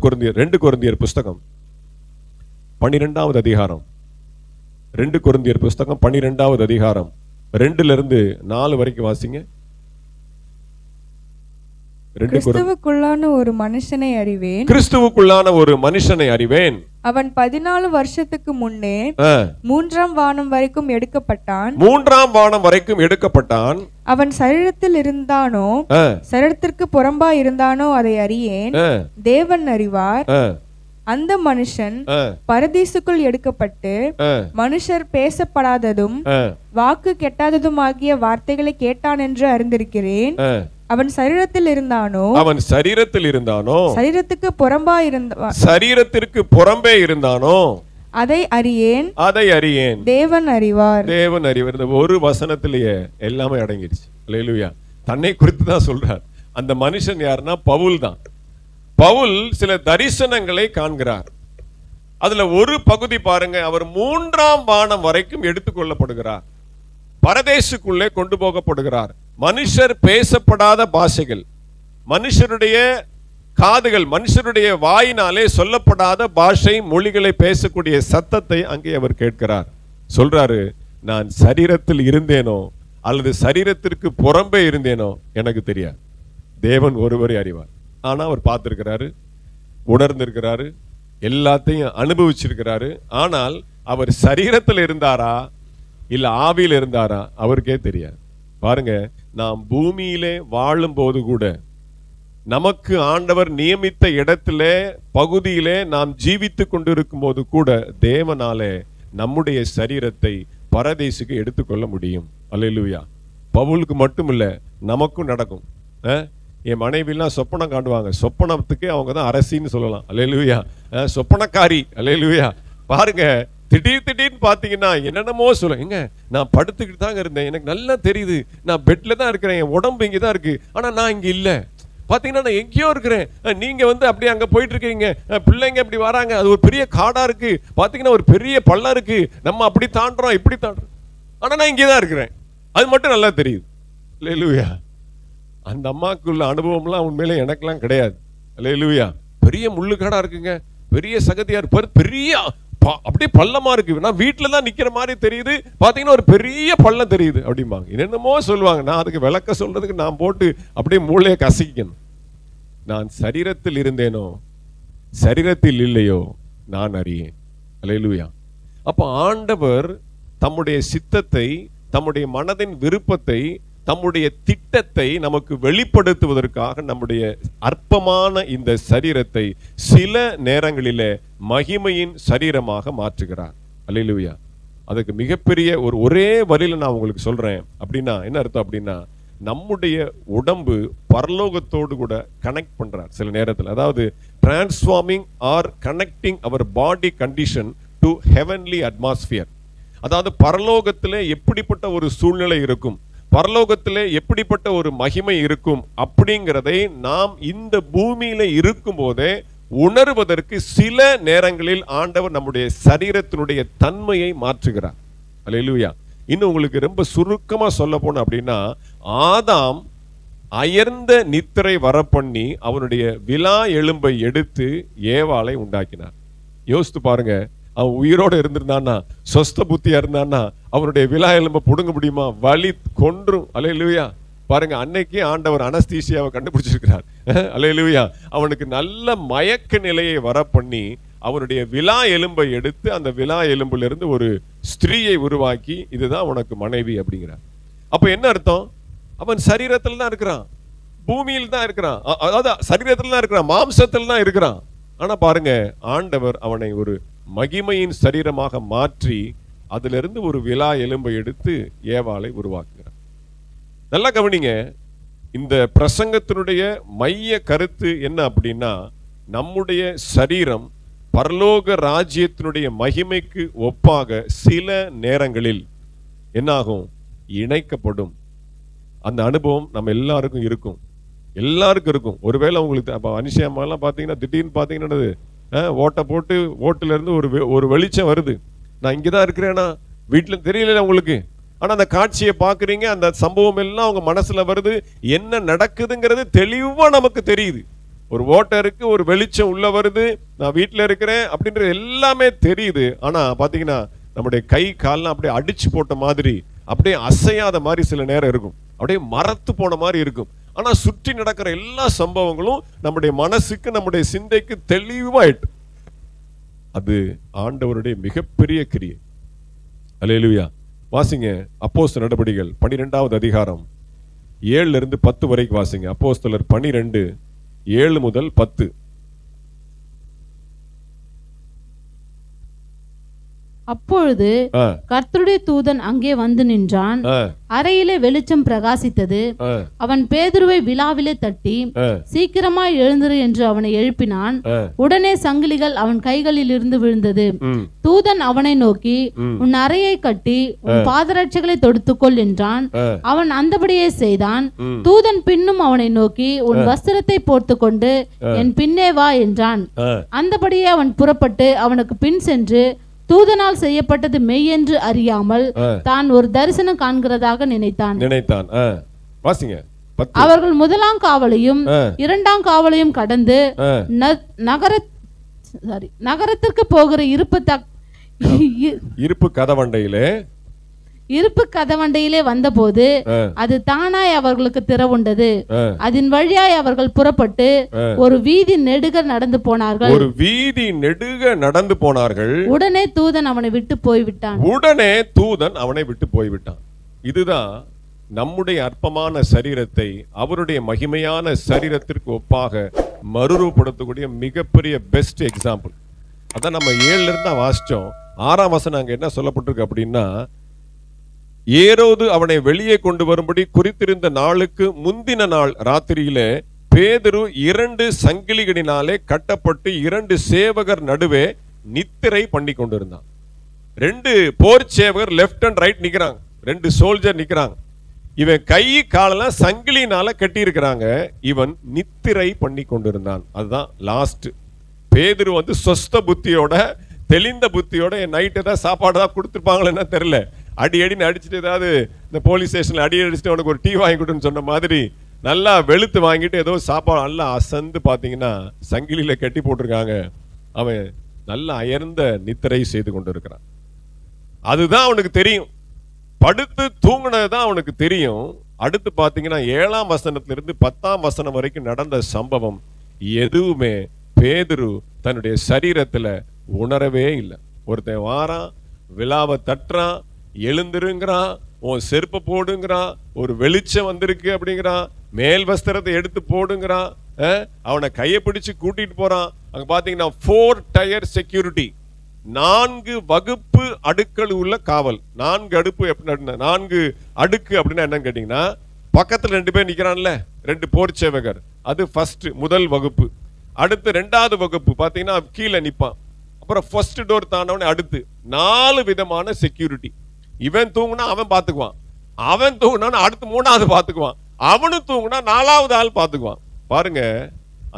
A: கொரிந்தியர் புஸ்தகம் 12வது அதிகாரம், 2 கொரிந்தியர் புஸ்தகம் 12வது அதிகாரம் 2லிருந்து 4 வரைக்கும் வாசிங்க.
D: கிறிஸ்துவுக்குள்ளான ஒரு மனுஷனை அறிவேன்,
A: கிறிஸ்துவுக்குள்ளான ஒரு மனுஷனை அறிவேன்.
D: அவன் 14 வருஷத்துக்கு முன்னே 3ஆம் வானம் வரைக்கும் எடுக்கப்பட்டான்.
A: 3ஆம் வானம் வரைக்கும் எடுக்கப்பட்டான்.
D: அவன் சரீரத்தில் இருந்தானோ சரீரத்திற்கு புறம்பா இருந்தானோ அதை அறியேன், தேவன் அறிவார். அந்த மனுஷன் பரதீசுக்குள் எடுக்கப்பட்டு மனுஷர் பேசப்படாததும் வாக்கு கெட்டாததுமாகிய வார்த்தைகளை கேட்டான் என்று அறிந்திருக்கிறேன். அவன் சரீரத்தில் இருந்தானோ சரீரத்துக்கு புறம்பா இருந்தான், சரீரத்திற்கு புறம்பே இருந்தானோ அதை அறியேன், தேவன் அறிவார்.
A: இந்த ஒரு வசனத்திலேயே எல்லாமே அடங்கிடுச்சு. அல்லேலூயா. தன்னை குறித்து தான் சொல்றார். அந்த மனுஷன் யாருன்னா பவுல் தான். பவுல் சில தரிசனங்களை காண்கிறார். அதுல ஒரு பகுதி பாருங்க, அவர் 3ஆம் வானம் வரைக்கும் எடுத்துக்கொள்ளப்படுகிறார், பரதேசுக்குள்ளே கொண்டு போகப்படுகிறார். மனுஷர் பேசப்படாத பாஷைகள், மனுஷருடைய காதுகள், மனுஷருடைய வாயினாலே சொல்லப்படாத பாஷை மொழிகளை பேசக்கூடிய சத்தத்தை அங்கே அவர் கேட்கிறார். சொல்றாரு, நான் சரீரத்தில் இருந்தேனோ அல்லது சரீரத்திற்கு புறம்பே இருந்தேனோ எனக்கு தெரியாது, தேவன் ஒருவரை அறிவார். ஆனா அவர் பார்த்திருக்கிறாரு, உணர்ந்திருக்கிறாரு, எல்லாத்தையும் அனுபவிச்சிருக்கிறாரு. ஆனால் அவர் சரீரத்தில் இருந்தாரா இல்ல ஆவியில் இருந்தாரா அவருக்கே தெரியாது. பாருங்க, நாம் பூமியிலே வாழும் போது கூட நமக்கு ஆண்டவர் நியமித்த இடத்திலே பகுதியிலே நாம் ஜீவித்து கொண்டிருக்கும் போது கூட தேவனாலே நம்முடைய சரீரத்தை பரதேசுக்கு எடுத்துக்கொள்ள முடியும். அல்லேலூயா. பவுலுக்கு மட்டும் இல்ல, நமக்கும் நடக்கும். என் மனைவிலாம் சொப்பனம் காண்டுவாங்க, சொப்பனத்துக்கு அவங்க தான் அரசின்னு சொல்லலாம். அல்லேலூயா. சொப்பனக்காரி. அல்லேலூயா. பாருங்க, திடீர்னு பாத்தீங்கன்னா என்னென்னமோ சொல்லுங்க, நான் படுத்துக்கிட்டு தாங்க இருந்தேன், எனக்கு நல்லா தெரியுது நான் பெட்ல தான் இருக்கிறேன், என் உடம்பு இங்கே தான் இருக்கு, ஆனா நான் இங்க இல்ல, பாத்தீங்கன்னா நான் எங்கேயோ இருக்கிறேன், நீங்க வந்து அப்படியே அங்க போயிட்டு இருக்கீங்க, பிள்ளைங்க அப்படி வராங்க, அது ஒரு பெரிய காடா இருக்கு, பாத்தீங்கன்னா ஒரு பெரிய பள்ளம் இருக்கு, நம்ம அப்படி தாண்டுறோம் இப்படி தாண்டுறோம், ஆனா நான் இங்கே தான் இருக்கிறேன், அது மட்டும் நல்லா தெரியுது. அல்லேலூயா. அந்த அம்மாக்குள்ள அனுபவம்லாம் உண்மையிலே எனக்கெல்லாம் கிடையாது. அல்லேலூயா. பெரிய முள்ளுக்காடா இருக்குங்க, பெரிய சகதியா இருப்பாரு, பெரிய அப்படியே பள்ளமா இருக்கு, நான் வீட்டுல தான் நிக்கிற மாதிரி தெரியுது, பாத்தீங்கன்னா ஒரு பெரிய பள்ளம் தெரியுது அப்படிம்பாங்க. என்னென்னமோ சொல்லுவாங்க. நான் அதுக்கு விளக்க சொல்றதுக்கு நான் போட்டு அப்படியே மூளையை கசக்கிக்கணும். நான் சரீரத்தில் இருந்தேனோ சரீரத்தில் இல்லையோ நான் அறியேன். அல்லேலூயா. அப்ப ஆண்டவர் தம்முடைய சித்தத்தை, தம்முடைய மனதின் விருப்பத்தை, தம்முடைய திட்டத்தை நமக்கு வெளிப்படுத்துவதற்காக நம்முடைய அற்பமான இந்த சரீரத்தை சில நேரங்களிலே மகிமையின் சரீரமாக மாற்றுகிறார். அல்லேலூயா. அதுக்கு மிகப்பெரிய ஒரே வரியில நான் உங்களுக்கு சொல்றேன். அப்படின்னா என்ன அர்த்தம் அப்படின்னா, நம்முடைய உடம்பு பரலோகத்தோடு கூட கனெக்ட் பண்றார் சில நேரத்தில். அதாவது transforming or connecting our body condition to heavenly atmosphere. அதாவது பரலோகத்திலே எப்படிப்பட்ட ஒரு சூழ்நிலை இருக்கும், பரலோகத்திலே எப்படிப்பட்ட ஒரு மகிமை இருக்கும் அப்படிங்கிறதை நாம் இந்த பூமியில இருக்கும் போதே உணர்வதற்கு சில நேரங்களில் ஆண்டவர் நம்முடைய சரீரத்தினுடைய தன்மையை மாற்றுகிறார். அல்லேலூயா. இன்னும் உங்களுக்கு ரொம்ப சுருக்கமா சொல்ல போன அப்படின்னா, ஆதாம் அயர்ந்த நித்திரை வரப்பண்ணி அவனுடைய விலா எலும்பை எடுத்து ஏவாளை உண்டாக்கினார். யோசித்து பாருங்க, அவன் உயிரோடு இருந்திருந்தான்னா, சொஸ்த புத்தியா இருந்தான்னா, அவனுடைய விலா எலும்பை புடுங்க முடியுமா? வலி கொன்றும். அல்லேலூயா. பாருங்க, அன்னைக்கு ஆண்டவர் அனஸ்தீசியாவை கண்டுபிடிச்சிருக்கிறார். அல்லேலூயா. அவனுக்கு நல்ல மயக்க நிலையை வர பண்ணி அவனுடைய விலா எலும்பை எடுத்து அந்த விலா எலும்புல இருந்து ஒரு ஸ்திரீயை உருவாக்கி, இதுதான் உனக்கு மனைவி அப்படிங்கிறார். அப்ப என்ன அர்த்தம்? அவன் சரீரத்தில் தான் இருக்கிறான், பூமியில் தான் இருக்கிறான், அதாவது சரீரத்தில் தான் இருக்கிறான், மாம்சத்தில் தான் இருக்கிறான். ஆனா பாருங்க, ஆண்டவர் அவனை ஒரு மகிமையின் சரீரமாக மாற்றி அதிலிருந்து ஒரு விலா எலும்பை எடுத்து ஏவாளை உருவாக்குகிறார். நல்லா கவனிங்க, இந்த பிரசங்கத்தினுடைய மைய கருத்து என்ன அப்படின்னா, நம்முடைய சரீரம் பரலோக ராஜ்யத்தினுடைய மகிமைக்கு ஒப்பாக சில நேரங்களில் என்னாகும், இணைக்கப்படும். அந்த அனுபவம் நம்ம எல்லாருக்கும் இருக்கும், எல்லாருக்கும் இருக்கும். ஒருவேளை உங்களுக்கு அனிஷியமாலாம் பார்த்தீங்கன்னா திடீர்னு பார்த்தீங்கன்னா ஓட்டை போட்டு ஓட்டுல இருந்து ஒரு வெளிச்சம் வருது, நான் இங்கதான் இருக்கிறேன்னா வீட்டுல தெரியல உங்களுக்கு, ஆனா அந்த காட்சியை பாக்குறீங்க, அந்த சம்பவம் எல்லாம் உங்க மனசுல வருது, என்ன நடக்குதுங்கிறது தெளிவா நமக்கு தெரியுது. ஒரு ஓட்டை இருக்கு, ஒரு வெளிச்சம் உள்ள வருது, நான் வீட்டுல இருக்கிறேன் அப்படின்றது எல்லாமே தெரியுது. ஆனா பாத்தீங்கன்னா நம்முடைய கை கால்லாம் அப்படியே அடிச்சு போட்ட மாதிரி, அப்படியே அசையாத மாதிரி சில நேரம் இருக்கும், அப்படியே மரத்து போன மாதிரி இருக்கும். ஆனா சுற்றி நடக்கிற எல்லா சம்பவங்களும் நம்முடைய மனசுக்கு, நம்முடைய சிந்தைக்கு தெளிவாயிட்டு. அது ஆண்டவருடைய மிகப்பெரிய கிரியை. அல்லேலூயா. வாசிங்க அப்போஸ்தலர் நடபடிகள் 12வது அதிகாரம் 7 இருந்து 10 வரைக்கும் வாசிங்க. அப்போஸ்தலர் 12 7 முதல் 10.
B: அப்பொழுது கர்த்தருடைய தூதன் அங்கே வந்து நின்றான். அறையிலே வெளிச்சம் பிரகாசித்தது. அவன் பேதுருவை விலாவிலே தட்டி, சீக்கிரமாய் எழுந்திரு என்று அவனை எழுப்பினான். உடனே சங்கிலிகள் அவன் கைகளில் இருந்து விழுந்தது. தூதன் அவனை நோக்கி, உன் அறையை கட்டி உன் பாதரட்சைகளை தொடுத்துக்கொள் என்றான். அவன் அந்தபடியே செய்தான். தூதன் பின்னும் அவனை நோக்கி, உன் வஸ்திரத்தை போர்த்து கொண்டு என் பின்னே வா என்றான். அந்தபடியே அவன் புறப்பட்டு அவனுக்கு பின் சென்று தூதனால் செய்யப்பட்டது மெய் என்று அறியாமல் தான் ஒரு தரிசனம் காண்கிறதாக நினைத்தான்.
A: வாசிங்க.
B: அவர்கள் முதலாம் காவலையும் இரண்டாம் காவலையும் கடந்து நகரத்திற்கு போகிற இருப்பு கதவண்டையிலே வந்தபோது அது தானாய் அவர்களுக்கு திறவுண்டது. அதன் வழியாய் அவர்கள் புறப்பட்டு ஒரு வீதி நெடுக நடந்து போனார்கள். உடனே தூதன் அவனை விட்டு போய்விட்டான். இதுதான் நம்முடைய அற்பமான சரீரத்தை அவருடைய மகிமையான சரீரத்திற்கு ஒப்பாக மறுரூபப்படுத்தக்கூடிய மிகப்பெரிய பெஸ்ட் எக்ஸாம்பிள். அதான் நம்ம 7ல இருந்து வாசிச்சோம். 6ஆம் வசனம் அங்க என்ன சொல்லப்பட்டிருக்கு அப்படின்னா, ஏரோது அவனை வெளியே கொண்டு வரும்படி குறித்திருந்த நாளுக்கு முந்தின நாள் ராத்திரியிலே பேதுரு 2 சங்கிலிகளினாலே கட்டப்பட்டு 2 சேவகர் நடுவே நித்திரை பண்ணி கொண்டிருந்தான். 2 போர் சேவகர் லெப்ட் அண்ட் ரைட் நிக்கிறாங்க, 2 சோல்ஜர் நிக்கிறாங்க. இவன் கை காலெல்லாம் சங்கிலினால கட்டி இருக்கிறாங்க, இவன் நித்திரை பண்ணி கொண்டிருந்தான். அதுதான் லாஸ்ட். பேதுரு சொஸ்த புத்தியோட தெளிந்த புத்தியோட நைட் ஏதாவது சாப்பாடு தான் கொடுத்துருப்பாங்களேன்னா தெரியல, அடின்னு அடிச்சுட்டு ஏதாவது இந்த போலீஸ் ஸ்டேஷன்ல அடிச்சுட்டு உனக்கு ஒரு டீ வாங்கி கொடுன்னு சொன்ன மாதிரி நல்லா வெளுத்து வாங்கிட்டு ஏதோ சாப்பாடு நல்லா அசந்து பாத்தீங்கன்னா சங்கிலியில கட்டி போட்டிருக்காங்க. அவன் நல்ல அயர்ந்த நித்திரை செய்து கொண்டு இருக்கிறான். அதுதான் அவனுக்கு தெரியும், படுத்து தூங்குனதுதான் அவனுக்கு தெரியும். அடுத்து பாத்தீங்கன்னா 7ஆம் வசனத்திலிருந்து 10ஆம் வசனம் வரைக்கும் நடந்த சம்பவம் எதுவுமே பேதுரு தன்னுடைய சரீரத்துல உணரவே இல்லை. ஒருத்தன் வாரான், விழாவை தட்டுறான், எழுந்திருங்கிறான், உன் செருப்பை போடுங்கிறான், ஒரு வெளிச்சம் வந்திருக்கு அப்படிங்கிறான், மேல் வஸ்திரத்தை எடுத்து போடுங்கிறான், அவனை கையை பிடிச்சு கூட்டிட்டு போறான். அங்க பாத்தீங்கன்னா 4 டயர் செக்யூரிட்டி, 4 வகுப்பு அடுக்கள் உள்ள காவல். 4 அடுக்கு அப்படின்னா என்னன்னு கேட்டீங்கன்னா, பக்கத்துல 2 பேர் நிக்கிறான்ல, 2 போர் சேவகர், அது ஃபர்ஸ்ட் முதல் வகுப்பு. அடுத்து 2வது வகுப்பு பாத்தீங்கன்னா கீழே நிப்பான். அப்புறம் ஃபர்ஸ்ட் டோர் தாண்டவனே அடுத்து 4 விதமான செக்யூரிட்டி. இவன் தூங்குனா அவன் பாத்துக்குவான், அவன் தூங்குனா அடுத்து 3வது பாத்துக்குவான், அவனு தூங்குனா 4வது ஆள் பாத்துக்குவான். பாருங்க,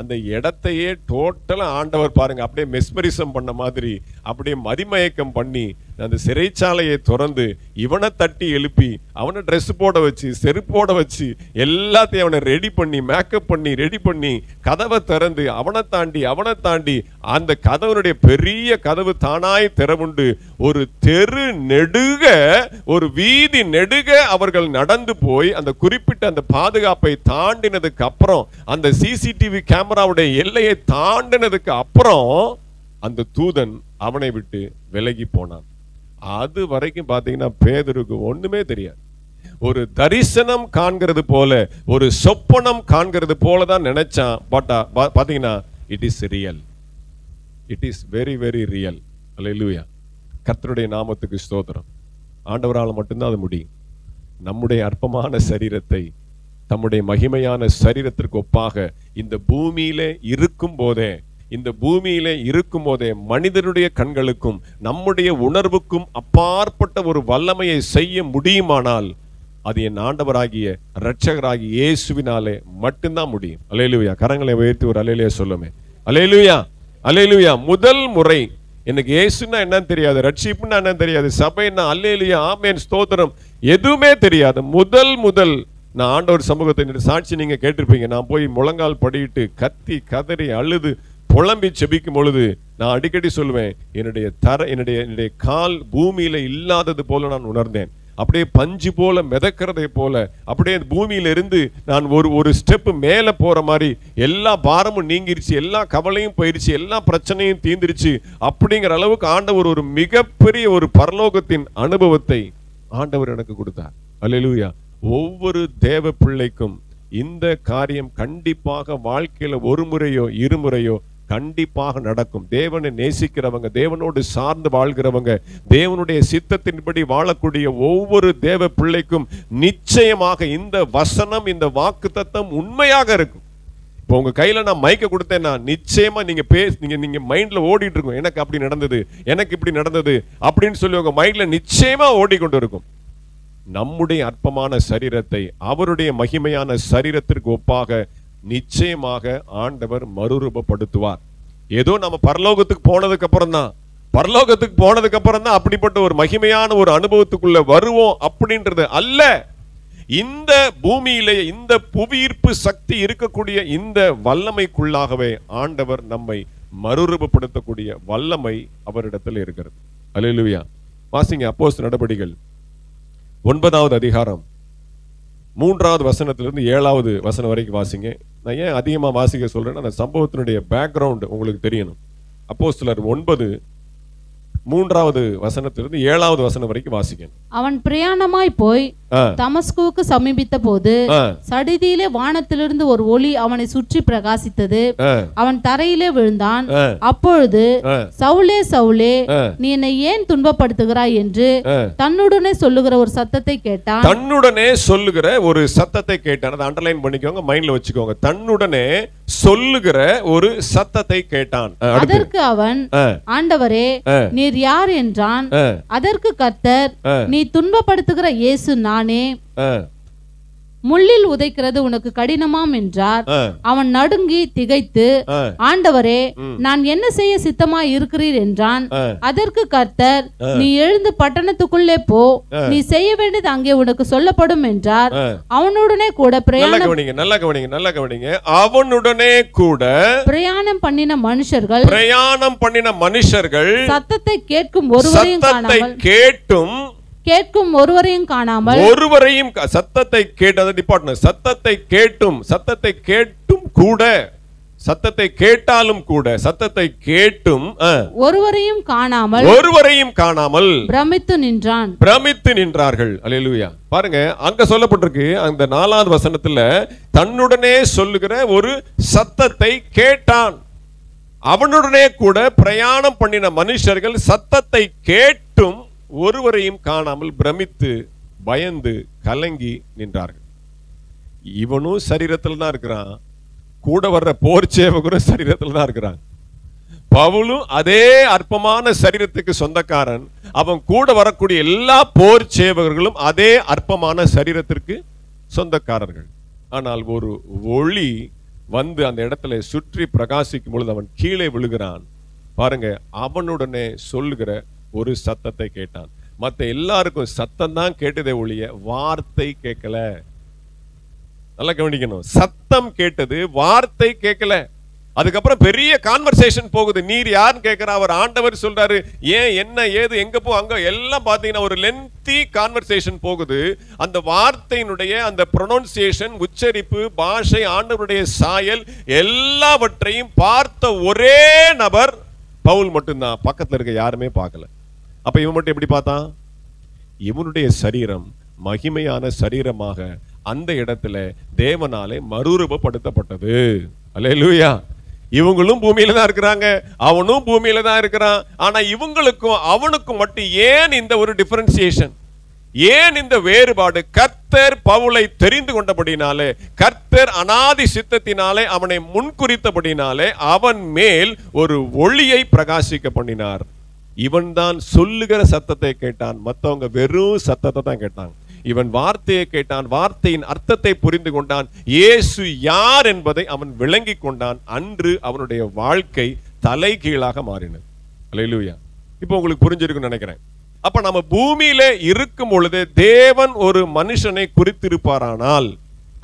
B: அந்த இடத்தையே டோட்டலா ஆண்டவர் பாருங்க அப்படியே மெஸ்மரிசம் பண்ண மாதிரி அப்படியே மதிமயக்கம் பண்ணி அந்த சிறைச்சாலையை திறந்து இவனை தட்டி எழுப்பி அவனை ட்ரெஸ் போட வச்சு செருப்போட வச்சு எல்லாத்தையும் அவனை ரெடி பண்ணி மேக்கப் பண்ணி ரெடி பண்ணி கதவை திறந்து அவனை தாண்டி அந்த கதவனுடைய பெரிய கதவு தானாய் திறவுண்டு ஒரு தெரு நெடுக ஒரு வீதி நெடுக அவர்கள் நடந்து போய் அந்த குறிப்பிட்ட அந்த பாதுகாப்பை தாண்டினதுக்கு அப்புறம் அந்த சிசிடிவி கேமராவுடைய எல்லையை தாண்டினதுக்கு அப்புறம் அந்த தூதன் அவனை விட்டு விலகி போனான். அது வரைக்கும் பாத்தீங்கன்னா பேதுருக்கு ஒண்ணுமே தெரியாது. ஒரு தரிசனம் காண்கிறது போல ஒரு சொப்பனம் காண்கிறது போலதான் நினைச்சான். பட் பாத்தீங்கன்னா it is real, it is very very real. Hallelujah. கர்த்தருடைய நாமத்துக்கு ஸ்தோத்திரம். ஆண்டவரால் மட்டும்தான் அது முடியும். நம்முடைய அற்பமான சரீரத்தை தம்முடைய மகிமையான சரீரத்திற்கு ஒப்பாக இந்த பூமியிலே இருக்கும் போதே மனிதனுடைய கண்களுக்கும் நம்முடைய உணர்வுக்கும் அப்பாற்பட்ட ஒரு வல்லமையை செய்ய முடியுமானால் அது என் ஆண்டவராகிய இரட்சகராகிய இயேசுவினாலே மட்டும்தான் முடியும். அல்லேலூயா. கரங்களை உயர்த்தி ஒரு அல்லேலூயா சொல்லுமே. அல்லேலூயா, அல்லேலூயா. முதல் முறை எனக்கு இயேசுன்னா என்னன்னு தெரியாது, ரட்சிப்புன்னா என்னன்னு தெரியாது, சபைன்னா அல்லேலூயா ஆமென் ஸ்தோத்திரம் எதுவுமே தெரியாது. முதல் நான் ஆண்டவர் சமூகத்தை சாட்சி நீங்க கேட்டிருப்பீங்க. நான் போய் முழங்கால் படிட்டு கத்தி கதறி அழுது புலம்பி செபிக்கும் பொழுது நான் அடிக்கடி சொல்லுவேன், என்னுடைய கால் பூமியில இல்லாதது போல நான் உணர்ந்தேன். அப்படியே பஞ்சு போல மிதக்கிறதை போல அப்படியே பூமியில இருந்து நான் ஒரு ஸ்டெப் மேல போற மாதிரி எல்லா பாரமும் நீங்கிருச்சு, எல்லா கவலையும் போயிருச்சு, எல்லா பிரச்சனையும் தீர்ந்துருச்சு. அப்படிங்கிற அளவுக்கு ஆண்டவர் ஒரு மிகப்பெரிய ஒரு பரலோகத்தின் அனுபவத்தை ஆண்டவர் எனக்கு கொடுத்தார். அல்லேலூயா. ஒவ்வொரு தேவ பிள்ளைக்கும் இந்த காரியம் கண்டிப்பாக வாழ்க்கையில ஒரு முறையோ இருமுறையோ கண்டிப்பாக நடக்கும். தேவனை நேசிக்கிறவங்க, தேவனோடு சார்ந்து வாழ்கிறவங்க, தேவனுடைய சித்தத்தின்படி வாழக்கூடிய ஒவ்வொரு தேவ பிள்ளைக்கும் நிச்சயமாக இந்த வசனம் இந்த வாக்குத்தத்தம் உண்மையாக இருக்கும். இப்போ உங்க கையில நான் மைக்க கொடுத்தேன்னா நிச்சயமா நீங்க மைண்ட்ல ஓடிட்டு இருக்கும், எனக்கு அப்படி நடந்தது, எனக்கு இப்படி நடந்தது அப்படின்னு சொல்லி உங்க மைண்ட்ல நிச்சயமா ஓடிக்கொண்டு இருக்கும். நம்முடைய அற்பமான சரீரத்தை அவருடைய மகிமையான சரீரத்திற்கு ஒப்பாக நிச்சயமாக ஆண்டவர் மறுரூபப்படுத்துவார். ஏதோ நம்ம பரலோகத்துக்கு போனதுக்கு அப்புறம் தான் அப்படிப்பட்ட ஒரு மகிமையான ஒரு அனுபவத்துக்குள்ள வருவோம் அப்படின்றது அல்ல.
A: இந்த பூமியிலே இந்த புவியீர்ப்பு சக்தி இருக்கக்கூடிய இந்த வல்லமைக்குள்ளாகவே ஆண்டவர் நம்மை மறுரூபப்படுத்தக்கூடிய வல்லமை அவரிடத்தில் இருக்கிறது. அல்லேலூயா. வாசிங்க அப்போஸ்தலர் நடபடிகள் 9வது அதிகாரம் 3வது வசனத்திலிருந்து 7வது வசனம் வரைக்கும் வாசிங்க. நான் ஏன் அதிகமா வாசிக்க சொல்றேன்னா அந்த சம்பவத்தினுடைய பேக்ரவுண்ட் உங்களுக்கு தெரியணும். அப்போஸ்தலர் 9 3வது வசனத்திலிருந்து 7வது வசனம் வரைக்கும் வாசிங்க.
B: அவன் பிரயாணமாய் போய் தமஸ்குவுக்கு சமீபித்த போது சடிதியிலே வானத்திலிருந்து ஒரு ஒளி அவனை சுற்றி பிரகாசித்தது. அவன் தரையிலே விழுந்தான். அப்பொழுது சவுலே சவுலே, நீ என்னை ஏன் துன்பப்படுத்துகிறாய் என்று தன்னுடனே சொல்லுகிற ஒரு சத்தத்தை கேட்டான்.
A: தன்னுடனே சொல்லுகிற ஒரு சத்தத்தை கேட்டான். அதை அண்டர்லைன் பண்ணிக்கோங்க, மைண்ட்ல வச்சுக்கோங்க. தன்னுடனே சொல்லுகிற ஒரு சத்தத்தை கேட்டான்.
B: அதற்கு அவன், ஆண்டவரே நீர் யார் என்றான். அதற்கு கர்த்தர், நீ துன்பப்படுத்துகிற இயேசு நானே. முள்ளில் உதைக்கிறது உனக்கு கடினமாம் என்றார். அவன் நடுங்கி திகைத்து, ஆண்டவரே நான் என்ன செய்ய சித்தமாய் இருக்கிறீர் என்றான். அதற்கு கர்த்தர், நீ எழுந்து பட்டணத்துக்குள்ளே போ, நீ செய்ய வேண்டியது அங்கே உனக்கு சொல்லப்படும் என்றார். அவனுடனே கூட பிரயாணம்
A: அவனுடனே கூட
B: பிரயாணம் பண்ணின மனுஷர்கள் சத்தத்தை கேட்கும் ஒருவரையும் காணாமல்
A: ஒருவரையும் சத்தத்தை கேட்டது டிபார்ட்மெண்ட் சத்தத்தை கேட்டும் கூட சத்தத்தை கேட்டாலும் கூட சத்தத்தை கேட்டும்
B: ஒருவரையும் காணாமல்
A: பிரமித்து நின்றார்கள். அல்லேலூயா. பாருங்க, அங்க சொல்லப்பட்டிருக்கு அந்த 4வது வசனத்துல தன்னுடனே சொல்லுகிற ஒரு சத்தத்தை கேட்டான். அவனுடனே கூட பிரயாணம் பண்ணின மனுஷர்கள் சத்தத்தை கேட்டும் ஒருவரையும் காணாமல் பிரமித்து பயந்து கலங்கி நின்றார்கள். இவனும் சரீரத்தில் தான் இருக்கிறான், கூட வர்ற போர் சேவகரும் சரீரத்தில் தான் இருக்கிறான். பவுலும் அதே அற்பமான சரீரத்துக்கு சொந்தக்காரன். அவன் கூட வரக்கூடிய எல்லா போர் சேவகர்களும் அதே அற்பமான சரீரத்திற்கு சொந்தக்காரர்கள். ஆனால் ஒரு ஒளி வந்து அந்த இடத்துல சுற்றி பிரகாசிக்கும் பொழுது அவன் கீழே விழுகிறான். பாருங்க, அவனுடனே சொல்லுகிற ஒரு சத்தத்தை கேட்டான். மத்த எல்லாருக்கும் சத்தம் தான் கேட்டதே ஒழிய வார்த்தை கேட்கல. நல்லா கவனிக்கணும், சத்தம் கேட்டது, வார்த்தை கேட்கல. அதுக்கப்புறம் பெரிய கான்வர்சேஷன் போகுது. நீர் யாருன்னு கேட்கிற அவர் ஆண்டவர் சொல்றாரு, ஏன் என்ன ஏது எங்க போ அங்க எல்லாம் பாத்தீங்கன்னா ஒரு லென்த்தி கான்வர்சேஷன் போகுது. அந்த வார்த்தையினுடைய அந்த ப்ரொனன்சியேஷன், உச்சரிப்பு, பாஷை, ஆண்டவருடைய சாயல் எல்லாவற்றையும் பார்த்த ஒரே நபர் பவுல் மட்டும்தான். பக்கத்துல இருக்க யாருமே பார்க்கல. அப்ப இவன் மட்டும் எப்படி பார்த்தான்? இவனுடைய சரீரம் மகிமையான சரீரமாக அந்த இடத்துல தேவனாலே மறுரூபப்படுத்தப்பட்டது. அல்லேலூயா. இவங்களும் பூமியில தான் இருக்கிறாங்க, அவனும் பூமியில தான் இருக்கிறான். ஆனா இவங்களுக்கும் அவனுக்கும் மட்டும் ஏன் இந்த ஒரு டிஃபரன்சியேஷன், ஏன் இந்த வேறுபாடு? கர்த்தர் பவுலை தெரிந்து கொண்டபடினாலே, கர்த்தர் அனாதி சித்தத்தினாலே அவனை முன்குறித்தபடினாலே அவன் மேல் ஒரு ஒளியை பிரகாசிக்க பண்ணினார். இவன் தான் சொல்லுகிற சத்தத்தை கேட்டான், மற்றவங்க வெறும் சத்தத்தை தான் கேட்டாங்க. இவன் வார்த்தையை கேட்டான், வார்த்தையின் அர்த்தத்தை புரிந்து கொண்டான், இயேசு யார் என்பதை அவன் விளங்கி கொண்டான். அன்று அவனுடைய வாழ்க்கை தலைகீழாக மாறினது. அல்லேலூயா. இப்போ உங்களுக்கு புரிஞ்சிருக்குன்னு நினைக்கிறேன். அப்ப நம்ம பூமியில இருக்கும் பொழுது தேவன் ஒரு மனுஷனை குறித்திருப்பாரானால்,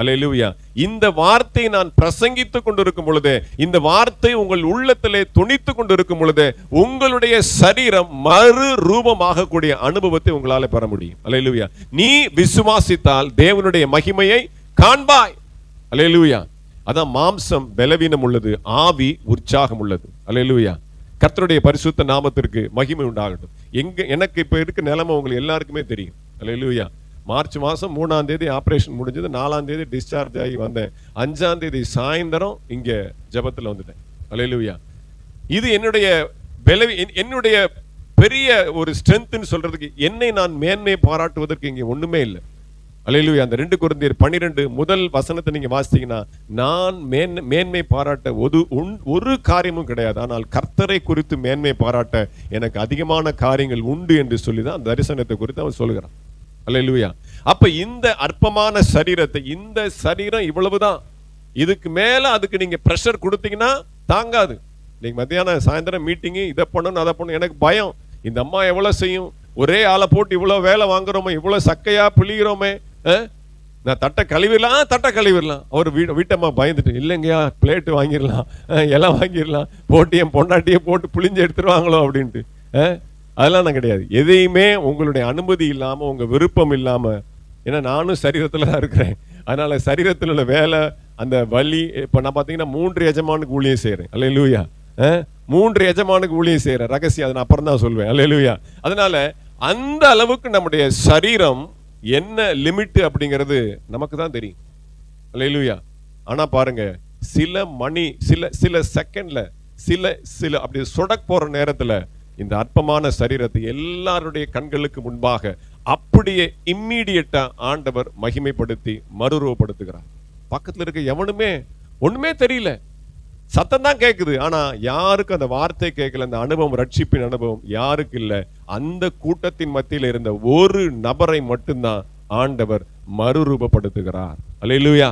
A: அல்லேலூயா, இந்த வார்த்தை நான் பிரசங்கித்துக் கொண்டிருக்கும் பொழுது, இந்த வார்த்தை உங்கள் உள்ளத்திலே துணித்துக் கொண்டிருக்கும் பொழுது உங்களுடைய சரீரம் மறு ரூபமாக கூடிய அனுபவத்தை உங்களால பெற முடியும். அல்லேலூயா. நீ விசுவாசித்தால் தேவனுடைய மகிமையை காண்பாய். அல்லேலூயா. அதான் மாம்சம் பலவீனம் உள்ளது, ஆவி உற்சாகம் உள்ளது. அல்லேலூயா. கர்த்தருடைய பரிசுத்த நாமத்திற்கு மகிமை உண்டாகட்டும். எனக்கு இப்ப இருக்க நிலைமை உங்களுக்கு எல்லாருக்குமே தெரியும். அல்லேலூயா. மார்ச் மாசம் 3ஆம் தேதி ஆபரேஷன் முடிஞ்சது, 4ஆம் தேதி டிஸ்சார்ஜ் ஆகி வந்தேன். 5ஆம் தேதி சாயந்தரம் இங்க ஜெபத்துல வந்துட்டேன். அல்லேலூயா. இது என்னுடைய பெரிய ஒரு ஸ்ட்ரென்த்னு சொல்றதுக்கு, என்னை நான் மேன்மை பாராட்டுவதற்கு இங்க ஒண்ணுமே இல்லை. அல்லேலூயா. அந்த 2 கொரிந்தியர் 12 முதல் வசனத்தை நீங்க வாசித்தீங்கன்னா, நான் மேன்மை பாராட்ட ஒரு காரியமும் கிடையாது, ஆனால் கர்த்தரை குறித்து மேன்மை பாராட்ட எனக்கு அதிகமான காரியங்கள் உண்டு என்று சொல்லிதான் அந்த தரிசனத்தை குறித்து அவன் சொல்லுகிறான். அல்லேலூயா. அப்ப இந்த அற்பமான சரீரத்தை, இந்த சரீரம் இவ்வளவுதான், இதுக்கு மேல அதுக்கு நீங்க பிரஷர் கொடுத்தீங்கன்னா தாங்காது. நீங்க மத்தியானம் சாயந்தரம் மீட்டிங்கு, இதை பண்ணணும் அதை பண்ணணும், எனக்கு பயம். இந்த அம்மா எவ்வளவு செய்யும், ஒரே ஆளை போட்டு இவ்வளவு வேலை வாங்குறோமே, இவ்வளவு சக்கையா பிழிகிறோமே, நான் தட்டை கழுவிடலாம். அவர் வீட்டம்மா பயந்துட்டு, இல்லைங்கய்யா பிளேட்டு வாங்கிடலாம், எல்லாம் வாங்கிடலாம், போட்டு என் பொண்டாட்டியே போட்டு புளிஞ்சு எடுத்துருவாங்களோ அப்படின்ட்டு. அதெல்லாம் நான் கிடையாது. எதையுமே உங்களுடைய அனுமதி இல்லாம, உங்க விருப்பம் இல்லாம, ஏன்னா நானும் சரீரத்துல தான் இருக்கிறேன், அதனால சரீரத்தில் உள்ள வேலை, அந்த வலி. இப்ப நான் பாத்தீங்கன்னா 3 எஜமானுக்கு ஊழியம் செய்யறேன். அல்லேலூயா. 3 எஜமானுக்கு ஊழியம் செய்யறேன். ரகசியம் அதை நான் அப்புறம் தான் சொல்வேன். அல்லேலூயா. அதனால அந்த அளவுக்கு நம்முடைய சரீரம் என்ன லிமிட் அப்படிங்கிறது நமக்கு தான் தெரியும். அல்லேலூயா. ஆனா பாருங்க, சில மணி, சில செகண்ட்ல, சில அப்படி சொடக் போற நேரத்துல இந்த அற்பமான சரீரத்தை எல்லாருடைய கண்களுக்கு முன்பாக அப்படியே இம்மீடியட்டா ஆண்டவர் மகிமைப்படுத்தி மறுரூபப்படுத்துகிறார். பக்கத்துல இருக்க எவனுமே ஒண்ணுமே தெரியல, சத்தம் தான் கேட்குது, ஆனா யாருக்கும் அந்த வார்த்தை கேட்கல. அந்த அனுபவம், ரட்சிப்பின் அனுபவம் யாருக்கு இல்ல? அந்த கூட்டத்தின் மத்தியில் இருந்த ஒரு நபரை மட்டும்தான் ஆண்டவர் மறுரூபப்படுத்துகிறார். அல்லேலூயா.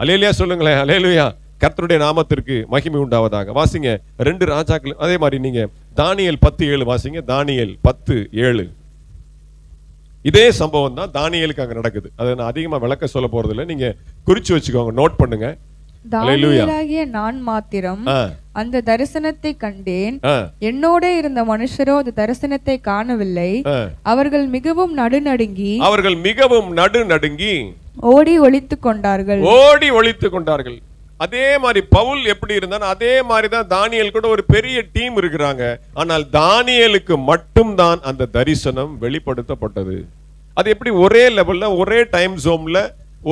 A: அல்லேலூயா சொல்லுங்களேன். அல்லேலூயா. கர்த்தருடைய நாமத்திற்கு மகிமை உண்டாவதாக. வாசிங்க 2 ராஜாக்கள். அதே மாதிரி நீங்க தானியேல் 10:7 வாசிங்க. தானியேல் 10:7. இதே சம்பவம் தான் தானியேலுக்கு அங்க நடக்குது. அதை நான் அதிகமா விளக்க சொல்ல போறது இல்லை, நீங்க குறிச்சு வச்சுக்கோங்க, நோட் பண்ணுங்க.
D: தானியேலாகிய நான் மாத்திரம் அந்த தரிசனத்தை கண்டேன், என்னோட இருந்த மனுஷரோ அந்த தரிசனத்தை காணவில்லை. அவர்கள் மிகவும் நடுநடுங்கி ஓடி ஒளித்துக் கொண்டார்கள். அதே மாதிரி பவுல் எப்படி இருந்தான், அதே மாதிரி தான் தானியேல் கூட ஒரு பெரிய டீம் இருக்கிறாங்க. ஆனால் தானியேலுக்கு மட்டும்தான் அந்த தரிசனம் வெளிப்படுத்தப்பட்டது. அது எப்படி ஒரே லெவல்ல, ஒரே டைம் ஜோன்ல,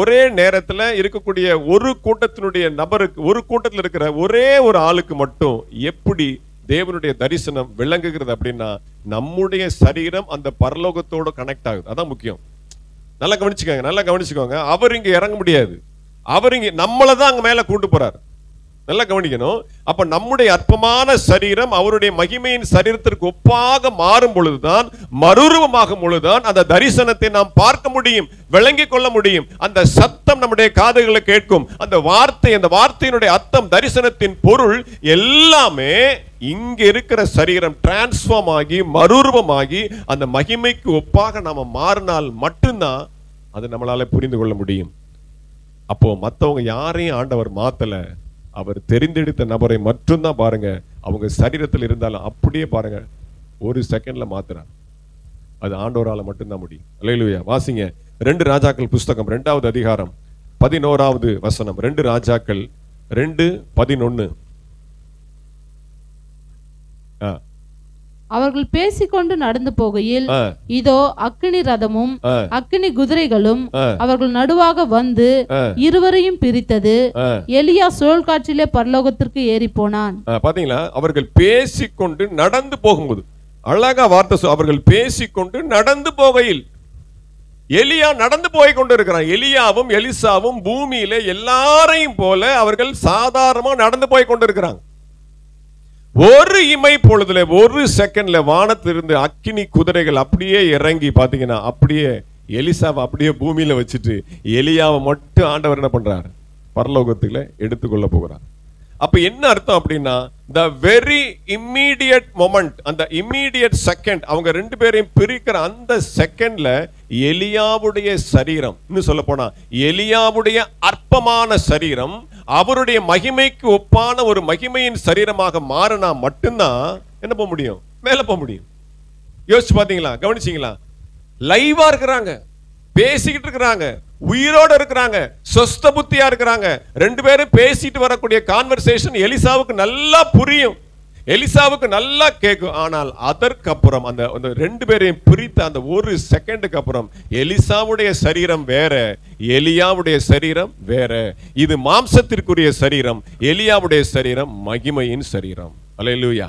D: ஒரே நேரத்துல இருக்கக்கூடிய ஒரு கூட்டத்தினுடைய நபருக்கு, ஒரு கூட்டத்தில் இருக்கிற ஒரே ஒரு ஆளுக்கு மட்டும் எப்படி தேவனுடைய தரிசனம் விளங்குகிறது அப்படின்னா, நம்முடைய சரீரம் அந்த பரலோகத்தோட கனெக்ட் ஆகுது. அதான் முக்கியம். நல்லா கவனிச்சுக்கோங்க. அவர் இங்க இறங்க முடியாது, அவர் இங்க நம்மளை தான் அங்க மேல கூட்டு போறாரு. நல்லா கவனிக்கணும். அப்ப நம்முடைய அற்பமான சரீரம் அவருடைய மகிமையின் சரீரத்திற்கு ஒப்பாக மாறும் பொழுதுதான், மறுரூபமாகும் பொழுதுதான் அந்த தரிசனத்தை நாம் பார்க்க முடியும், விளங்கிக் கொள்ள முடியும். அந்த சத்தம் நம்முடைய காதுகளை கேட்கும். அந்த வார்த்தையினுடைய அர்த்தம், தரிசனத்தின் பொருள் எல்லாமே இங்க இருக்கிற சரீரம் டிரான்ஸ்ஃபார்ம் ஆகி மறுரூபமாகி அந்த மகிமைக்கு ஒப்பாக நாம மாறினால் மட்டும்தான் அது நம்மளால புரிந்து கொள்ள முடியும். அப்போ மற்றவங்க யாரையும் ஆண்டவர் மாத்தல, அவர் தெரிந்தெடுத்த நபரை மட்டும்தான் பாருங்க, அவங்க சரீரத்தில் இருந்தாலும் அப்படியே பாருங்க ஒரு செகண்ட்ல மாத்துறார். அது ஆண்டவரால மட்டும்தான் முடியும். அல்லேலூயா. வாசிங்க 2 ராஜாக்கள் புஸ்தகம் 2வது அதிகாரம் 11வது வசனம். 2 ராஜாக்கள் 2:11.
B: அவர்கள் பேசிக்கொண்டு நடந்து போகையில் இதோ அக்கினி ரதமும் அக்கினி குதிரைகளும் அவர்கள் நடுவாக வந்து இருவரையும் பிரித்தது. எலியா சுழல் காற்றிலே பரலோகத்திற்கு ஏறி போனான்.
A: பாத்தீங்களா? அவர்கள் பேசிக்கொண்டு நடந்து போகும்போது, அழகா வார்த்தை, அவர்கள் பேசிக்கொண்டு நடந்து போகையில். எலியா நடந்து போய் கொண்டு இருக்கிறான். எலியாவும் எலிசாவும் பூமியில எல்லாரையும் போல அவர்கள் சாதாரணமா நடந்து போய் கொண்டு இருக்கிறாங்க. ஒரு இமை பொழுதுல, ஒரு செகண்ட்ல வானத்திலிருந்து அக்கினி குதிரைகள் அப்படியே இறங்கி பாத்தீங்கன்னா, அப்படியே எலிசாவை அப்படியே பூமியில வச்சுட்டு எலியாவை மட்டும் ஆண்டவர் என்ன பண்றாரு? பரலோகத்துல எடுத்துக்கொள்ள போகிறார். அப்ப என்ன அர்த்தம் அப்படின்னா, the very immediate moment, அந்த immediate second, அவங்க 2 பேரையும் பிரிக்கிற அந்த செகண்ட்ல எலியாவுடைய சரீரம், இன்னும் சொல்ல போனா எலியாவுடைய அற்பமான சரீரம் அவருடைய மகிமைக்கு ஒப்பான ஒரு மகிமையின் சரீரமாக மாறினா மட்டும்தான் என்ன போக முடியும்? மேல போக முடியும். யோசிச்சு பாத்தீங்களா? கவனிச்சீங்களா? லைவா இருக்கிறாங்க, பேசிக்கிட்டு இருக்கிறாங்க, உயிரோட இருக்கிறாங்க, சொஸ்த புத்தியா இருக்கிறாங்க. 2 பேரும் பேசிட்டு வரக்கூடிய கான்வர்சேஷன் எலிசாவுக்கு நல்லா புரியும், எலிசாவுக்கு நல்லா கேட்கும். ஆனால் அதற்கப்புறம் அந்த 2 பேரையும் பிரித்த அந்த ஒரு செகண்டுக்கு அப்புறம் எலிசாவுடைய சரீரம் வேற, எலியாவுடைய சரீரம் வேற. இது மாம்சத்திற்குரிய சரீரம், எலியாவுடைய சரீரம் மகிமையின் சரீரம். அல்லேலூயா.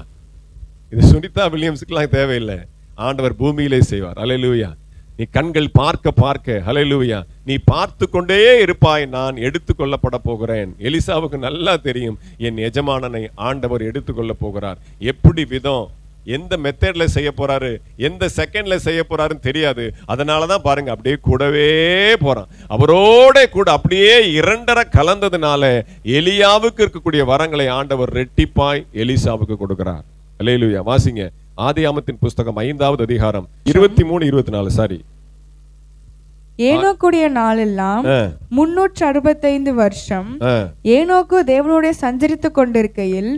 A: இது சுனிதா வில்லியம்ஸ்க்குலாம் தேவையில்லை, ஆண்டவர் பூமியிலே செய்வார். அல்லேலூயா. நீ கண்கள் பார்க்க பார்க்க, ஹல்லேலூயா, நீ பார்த்து கொண்டே இருப்பாய், நான் எடுத்துக்கொள்ளப்பட போகிறேன். எலிசாவுக்கு நல்லா தெரியும், என் எஜமானனை ஆண்டவர் எடுத்துக்கொள்ள போகிறார். எப்படி விதம், எந்த மெத்தட்ல செய்ய போறாரு, எந்த செகண்ட்ல செய்ய போறாருன்னு தெரியாது. அதனாலதான் பாருங்க அப்படியே கூடவே போறான். அவரோட கூட அப்படியே 2.5 கலந்ததுனால எலியாவுக்கு இருக்கக்கூடிய வரங்களை ஆண்டவர் ரெட்டிப்பாய் எலிசாவுக்கு கொடுக்கிறார். அல்லேலூயா. வாசிங்க ஆதியாமத்தின் புஸ்தகம் 5வது அதிகாரம் 23-24. சாரி,
E: ஏனோக்குடைய நாளெல்லாம் 365 வருஷம் ஏனோக்கு தேவனோட சஞ்சரித்துக் கொண்டிருக்கையில்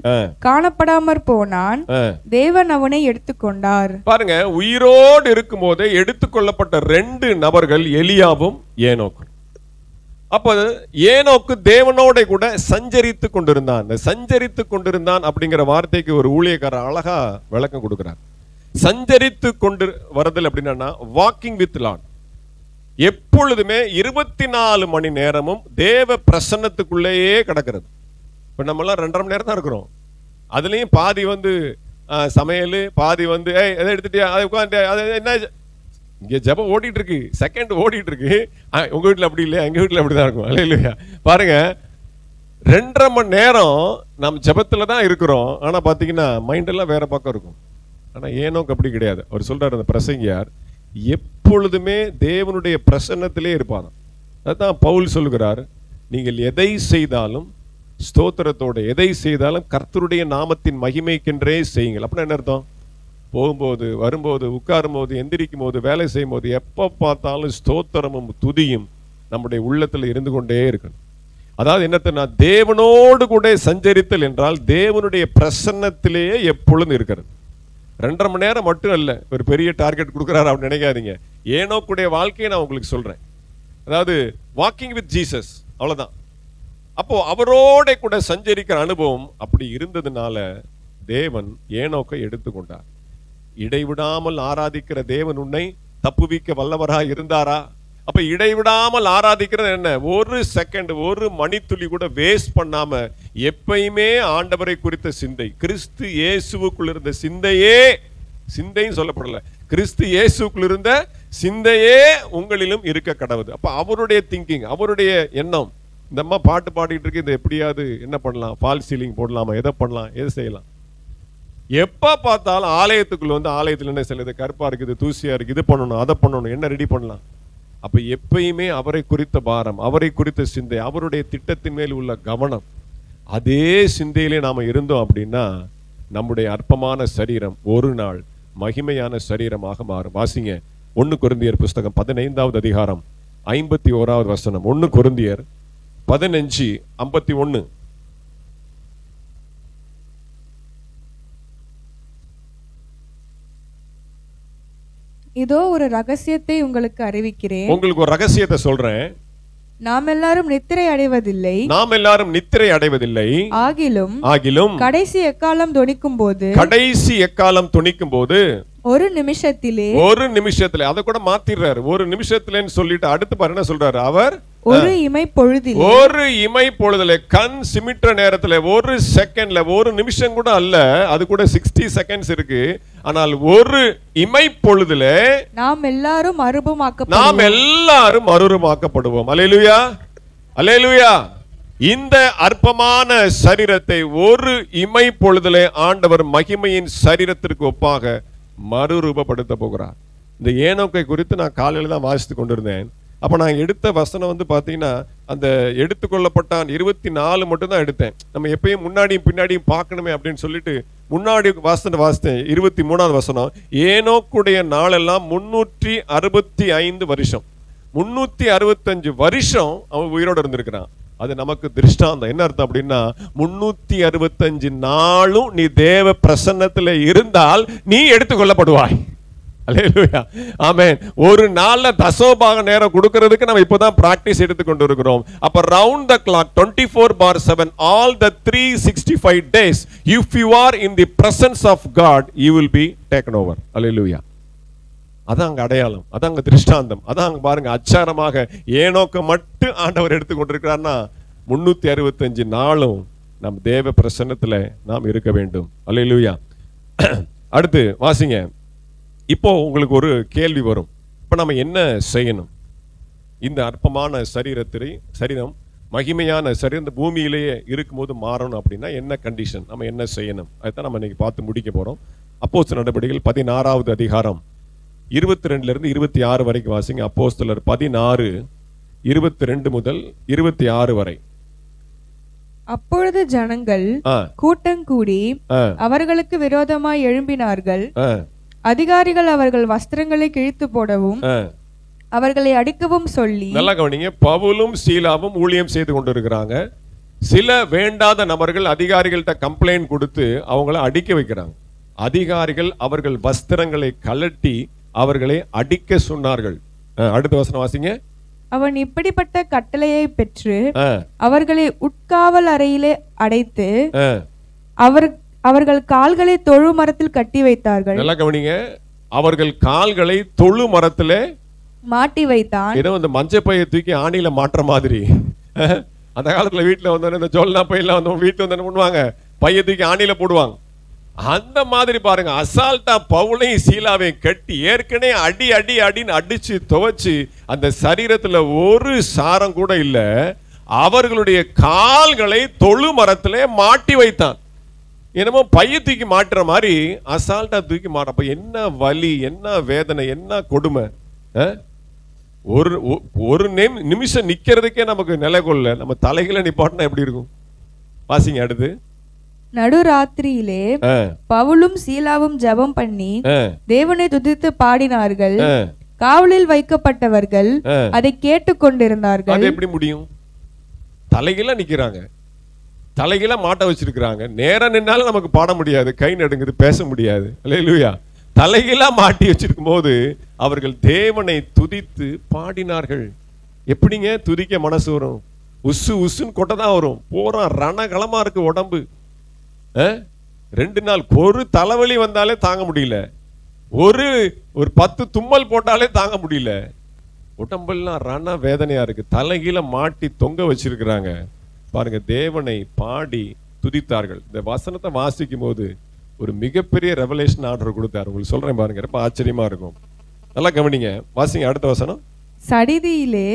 E: காணப்படாமற் போனான். தேவன் அவனை எடுத்துக்கொண்டார்.
D: பாருங்க, உயிரோடு இருக்கும் போதே எடுத்துக்கொள்ளப்பட்ட 2 நபர்கள் எலியாவும் ஏனோக்கும். அப்ப ஏனோக்கு தேவனோட கூட சஞ்சரித்து கொண்டிருந்தான். சஞ்சரித்து கொண்டிருந்தான் அப்படிங்கிற வார்த்தைக்கு ஒரு ஊழியக்காரர் அழகா விளக்கம் கொடுக்கிறார். சஞ்சரித்து கொண்டு வருதல் அப்படின்னா வாக்கிங் வித் லார்ட். எப்பொழுதுமே 24 மணி நேரமும் தேவ பிரசன்னத்துக்குள்ளேயே கிடக்கிறது. இப்ப நம்ம எல்லாம் 2.5 மணி நேரம் தான் இருக்கிறோம். அதுலயும் பாதி சமையல், பாதி எதை எடுத்துட்டியா, அதை உட்காந்து அது என்ன, இங்க ஜபம் ஓடிட்டு இருக்கு, செகண்ட் ஓடிட்டு இருக்கு. உங்க வீட்டுல அப்படி இல்லையா? எங்க வீட்டுல அப்படிதான் இருக்கும். அல்லேலூயா. பாருங்க, 2.5 மணி நேரம் நம்ம ஜபத்துல தான் இருக்கிறோம். ஆனா பாத்தீங்கன்னா மைண்ட் எல்லாம் வேற பக்கம் இருக்கும். ஆனா ஏனோக்கு அப்படி கிடையாது. அவர் சொல்றாரு, அந்த பிரசங்கியார் எப்பொழுதுமே தேவனுடைய பிரசன்னத்திலே இருப்பாங்க. அதுதான் பவுல் சொல்லுகிறார், நீங்கள் எதை செய்தாலும் ஸ்தோத்திரத்தோட, எதை செய்தாலும் கர்த்தருடைய நாமத்தின் மகிமைக்கென்றே செய்யுங்கள். அப்படின்னா என்ன அர்த்தம்? போகும்போது, வரும்போது, உட்காரும் போது, எந்திரிக்கும் போது, வேலை செய்யும் போது, எப்போ பார்த்தாலும் ஸ்தோத்திரமும் துதியும் நம்முடைய உள்ளத்தில் இருந்து கொண்டே இருக்கணும். அதாவது என்னத்தனா, தேவனோடு கூட சஞ்சரித்தல் என்றால் தேவனுடைய பிரசன்னத்திலேயே எப்பொழுதும் இருக்கிறது. 2.5 மணி நேரம் மட்டும் அல்ல, ஒரு பெரிய டார்கெட் கொடுக்குறாரு அப்படின்னு நினைக்காதீங்க. ஏனோக்குடைய வாழ்க்கையை நான் உங்களுக்கு சொல்றேன். அதாவது வாக்கிங் வித் ஜீசஸ், அவ்வளவுதான். அப்போ அவரோட கூட சஞ்சரிக்கிற அனுபவம் அப்படி இருந்ததுனால தேவன் ஏனோக்கை எடுத்துக்கொண்டார். இடைவிடாமல் ஆராதிக்கிற தேவன் உன்னை தப்புவிக்க வல்லவராக இருந்தாரா? அப்ப இடைவிடாமல் ஆராதிக்கிறது என்ன? ஒரு செகண்ட், ஒரு மணித்துளி கூட வேஸ்ட் பண்ணாம எப்பயுமே ஆண்டவரை குறித்த சிந்தை, கிறிஸ்து இயேசுவுக்குள் இருந்த சிந்தையும் சொல்லப்படல, கிறிஸ்து இயேசுக்குள் இருந்த சிந்தையே உங்களிலும் இருக்க கடவுது. அப்ப அவருடைய திங்கிங், அவருடைய எண்ணம், இந்த அம்மா பாட்டு பாடிட்டு இருக்கு, இதை எப்படியாவது என்ன பண்ணலாம், ஃபால் சீலிங் போடலாமா, எதை பண்ணலாம், எதை செய்யலாம். எப்ப பார்த்தாலும் ஆலயத்துக்குள்ள ஆலயத்துல என்ன செய்யுது, கருப்பா இருக்குது, தூசியா இருக்கு, இது பண்ணணும், அதை பண்ணணும், என்ன ரெடி பண்ணலாம். அப்ப எப்பயுமே அவரை குறித்த பாரம், அவரை குறித்த சிந்தை, அவருடைய திட்டத்தின் மேல் உள்ள கவனம், அதே சிந்தையிலே நாம இருந்தோம் அப்படின்னா நம்முடைய அற்பமான சரீரம் ஒரு நாள் மகிமையான சரீரமாக மாறும். வாசிங்க 1 கொரிந்தியர் புஸ்தகம் 15வது அதிகாரம் 51வது வசனம். 1 கொரிந்தியர் 15:51.
E: இதோ ஒரு ரகசியத்தை உங்களுக்கு அறிவிக்கிறேன்.
D: உங்களுக்கு ஒரு ரகசியத்தை சொல்றேன்.
E: நாம் எல்லாரும் நித்திரை அடைவதில்லை. ஆகிலும் கடைசி எக்காலம் தொனிக்கும் போது ஒரு நிமிஷத்திலே அதை கூட மாத்திடுறாரு. ஒரு நிமிஷத்திலேன்னு சொல்லிட்டு அடுத்து பாரு என்ன சொல்றாரு அவர், ஒரு இமை பொழுதுல, கண் சிமிட்டுற நேரத்துல, ஒரு செகண்ட்ல, ஒரு நிமிஷம் கூட அல்ல, அது கூட 60 செகண்ட்ஸ் இருக்கு. ஆனால் ஒரு இமை பொழுதுல நாம் எல்லாரும் மறுரூபமாக்கப்படுவோம். அல்லேலூயா, அல்லேலூயா. இந்த அற்பமான சரீரத்தை ஒரு இமை பொழுதுல ஆண்டவர் மகிமையின் சரீரத்திற்கு ஒப்பாக மறுரூபப்படுத்த போகிறார். இந்த ஏனோக்கை குறித்து நான் காலையில தான் வாசித்து கொண்டிருந்தேன். அப்ப நான் எடுத்த வசனம் பாத்தீங்கன்னா, அந்த எடுத்துக்கொள்ளப்பட்டான் 24 மட்டும் தான் எடுத்தேன். நம்ம எப்பயும் முன்னாடியும் பின்னாடியும் பார்க்கணுமே அப்படின்னு சொல்லிட்டு முன்னாடி வாசித்தேன். 23வது வசனம், ஏனோக்குடைய நாளெல்லாம் 365 வருஷம். 365 வருஷம் அவன் உயிரோடு இருந்திருக்கிறான். அது நமக்கு திருஷ்டாந்தம். என்ன அர்த்தம் அப்படின்னா, 365 நாளும் நீ தேவ பிரசன்னத்தில் இருந்தால் நீ எடுத்துக்கொள்ளப்படுவாய். அல்லேலூயா, ஆமென். ஒரு நாள்ல தசோபாக நேரம் கொடுக்கிறதுக்கு நம்ம இப்போதான் பிராக்டிஸ் எடுத்துக்கொண்டு இருக்கிறோம். அப்ப round the clock 24/7 all the 365 days if you are in the presence of God you will be taken over. அல்லேலூயா. அதான் அங்க அடையாளம், அதான் அங்க திருஷ்டாந்தம், அதான் அங்க பாருங்க அச்சாரமாக ஏனோக்க மட்டும் ஆண்டவர் எடுத்துக்கொண்டிருக்கிறார்னா 365 நாளும் நம் தேவ பிரசன்னத்துல நாம் இருக்க வேண்டும். அல்லேலூயா. அடுத்து வாசிங்க. இப்போ உங்களுக்கு ஒரு கேள்வி வரும், இப்ப நம்ம என்ன செய்யணும்? இந்த அற்பமான சரீரம் மகிமையான சரீரம் இந்த பூமியிலேயே இருக்கும்போது மாறணும் அப்படின்னா என்ன கண்டிஷன், நம்ம என்ன செய்யணும்? அதுதான் நம்ம இன்னைக்கு பார்த்து முடிக்க போறோம். அப்போஸ்தலர் நடபடிகள் 16வது அதிகாரம் 22 இருந்து 26 வரைக்கும் வாசிங்க. அப்போஸ்தலர் 16 22 முதல் 26 வரை. அப்பொழுது ஜனங்கள் கூட்டம் கூடி அவர்களுக்கு விரோதமாய் எழும்பினார்கள். அதிகாரிகள் அவர்கள் வஸ்திரங்களை கிழித்து போடவும்
F: அவர்களை அடிக்கவும் சொல்லி.
E: நல்லா கவனிங்க, பவுலும் சீலாவும் ஊழியம் செய்து கொண்டிருக்கிறாங்க. சில வேண்டாத நபர்கள் அதிகாரிகள்கிட்ட கம்ப்ளைண்ட் கொடுத்து அவங்கள அடிக்க வைக்கிறாங்க. அதிகாரிகள் அவர்கள் வஸ்திரங்களை கழட்டி அவர்களை அடிக்க சொன்னார்கள். அடுத்த வசனம் வாசிங்க.
F: அவன் இப்படிப்பட்ட கட்டளையை பெற்று அவர்களை உட்காவல் அறையிலே அடைத்து அவர்கள் கால்களை தொழு மரத்தில் கட்டி வைத்தார்கள்.
E: நல்லா கவனிங்க, அவர்கள் கால்களை தொழு மரத்திலே
F: மாட்டி வைத்தான்.
E: ஏதோ அந்த மஞ்சள் பையை தூக்கி ஆணியில மாற்ற மாதிரி. அந்த காலத்துல வீட்டுல வந்து இந்த ஜொல்லா பையெல்லாம் வந்து வீட்டுல வந்து என்ன பண்ணுவாங்க, பையை தூக்கி ஆணியில போடுவாங்க. அந்த மாதிரி பாருங்க, அசால்ட்டா பவுலையும் சீலாவையும் கட்டி ஏற்கனவே அடி அடி அடின்னு அடிச்சு துவைச்சு அந்த சரீரத்துல ஒரு சாரம் கூட இல்ல, அவர்களுடைய கால்களை தொழு மரத்திலே மாட்டி வைத்தான். என்னமோ பைய தூக்கி மாட்டுற மாதிரி அசால்ட்டா தூக்கி மாட்டப்ப என்ன வலி, என்ன வேதனை, என்ன கொடுமை. ஒரு நிமிஷம் நிக்கிறதுக்கே நமக்கு நிலை கொள்ள, நம்ம தலைகளை நிப்பாட்டினா எப்படி இருக்கும்? வாசிங்க அடுத்து.
F: நடுராத்திரியிலே பவுலும் சீலாவும் ஜெபம் பண்ணி தேவனை துதித்து பாடினார்கள். காவலில் வைக்கப்பட்டவர்கள் அதை கேட்டுக்கொண்டிருந்தார்கள்.
E: அது எப்படி முடியும்? தலைகீழ நிக்கிறாங்க, தலைகீழ மாட்ட வச்சிருக்கிறாங்க. நேரம் நின்னாலும் நமக்கு பாட முடியாது, கை நடுங்குது, பேச முடியாது. அல்லேலூயா. தலைகீழா மாட்டி வச்சிருக்கும் போது அவர்கள் தேவனை துதித்து பாடினார்கள். எப்படிங்க துதிக்க மனசு வரும்? உசு உசுன்னு கொட்டதான் வரும். போறான், ரணகளமா இருக்கு உடம்பு. 2 நாள் ஒரு தலைவலி வந்தாலே தாங்க முடியல, ஒரு 10 தும்மல் போட்டாலே தாங்க முடியல, உடம்பெல்லாம் ரண வேதனையா இருக்கு. தலைகீழ மாட்டி தொங்க வச்சிருக்கிறாங்க. பாருங்க, தேவனை பாடி துதித்தார்கள். இந்த வசனத்தை வாசிக்கும் போது ஒரு மிகப்பெரிய ரெவலேஷன் ஆர்டர் கொடுத்தார். உங்களுக்கு சொல்றேன் பாருங்க, ரொம்ப ஆச்சரியமா இருக்கும். நல்லா கவனிங்க, வாசிங்க அடுத்த வசனம்.
F: சடிதியிலே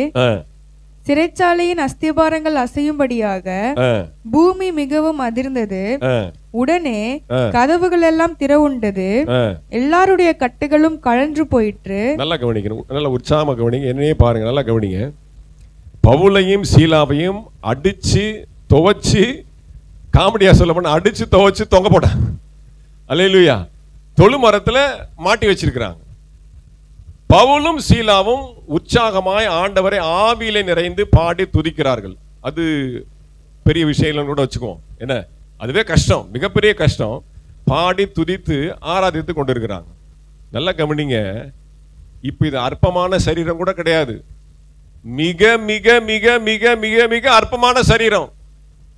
F: சிறைச்சாலையின் அஸ்திபாரங்கள் அசையும்படியாக பூமி மிகவும் அதிர்ந்தது. உடனே கதவுகள் எல்லாம் திறவுண்டது, எல்லாருடைய கட்டுகளும் கழன்று போயிற்று.
E: நல்லா கவனிக்கணும், நல்லா உற்சாகமா கவனிங்க, என்னையே பாருங்க, நல்லா கவனிங்க. பவுலையும் சீலாவையும் அடிச்சு துவைச்சு, காமெடியா சொல்ல போனா அடிச்சு துவைச்சு தொங்க போட்டாங்க. அல்லேலூயா. தொழு மரத்துல மாட்டி வச்சிருக்கிறாங்க. பவுலும் சீலாவும் உற்சாகமாய் ஆண்டவரை ஆவியிலே நிறைந்து பாடி துதிக்கிறார்கள். அது பெரிய விஷயம் கூட வச்சுக்குவோம். என்ன, அதுவே கஷ்டம், மிகப்பெரிய கஷ்டம். பாடி துதித்து ஆராதித்து கொண்டிருக்கிறாங்க. நல்லா கவனிங்க, இப்ப இது அற்பமான சரீரம் கூட கிடையாது, மிக மிக மிக மிக மிக மிக அற்பமான சரீரம்.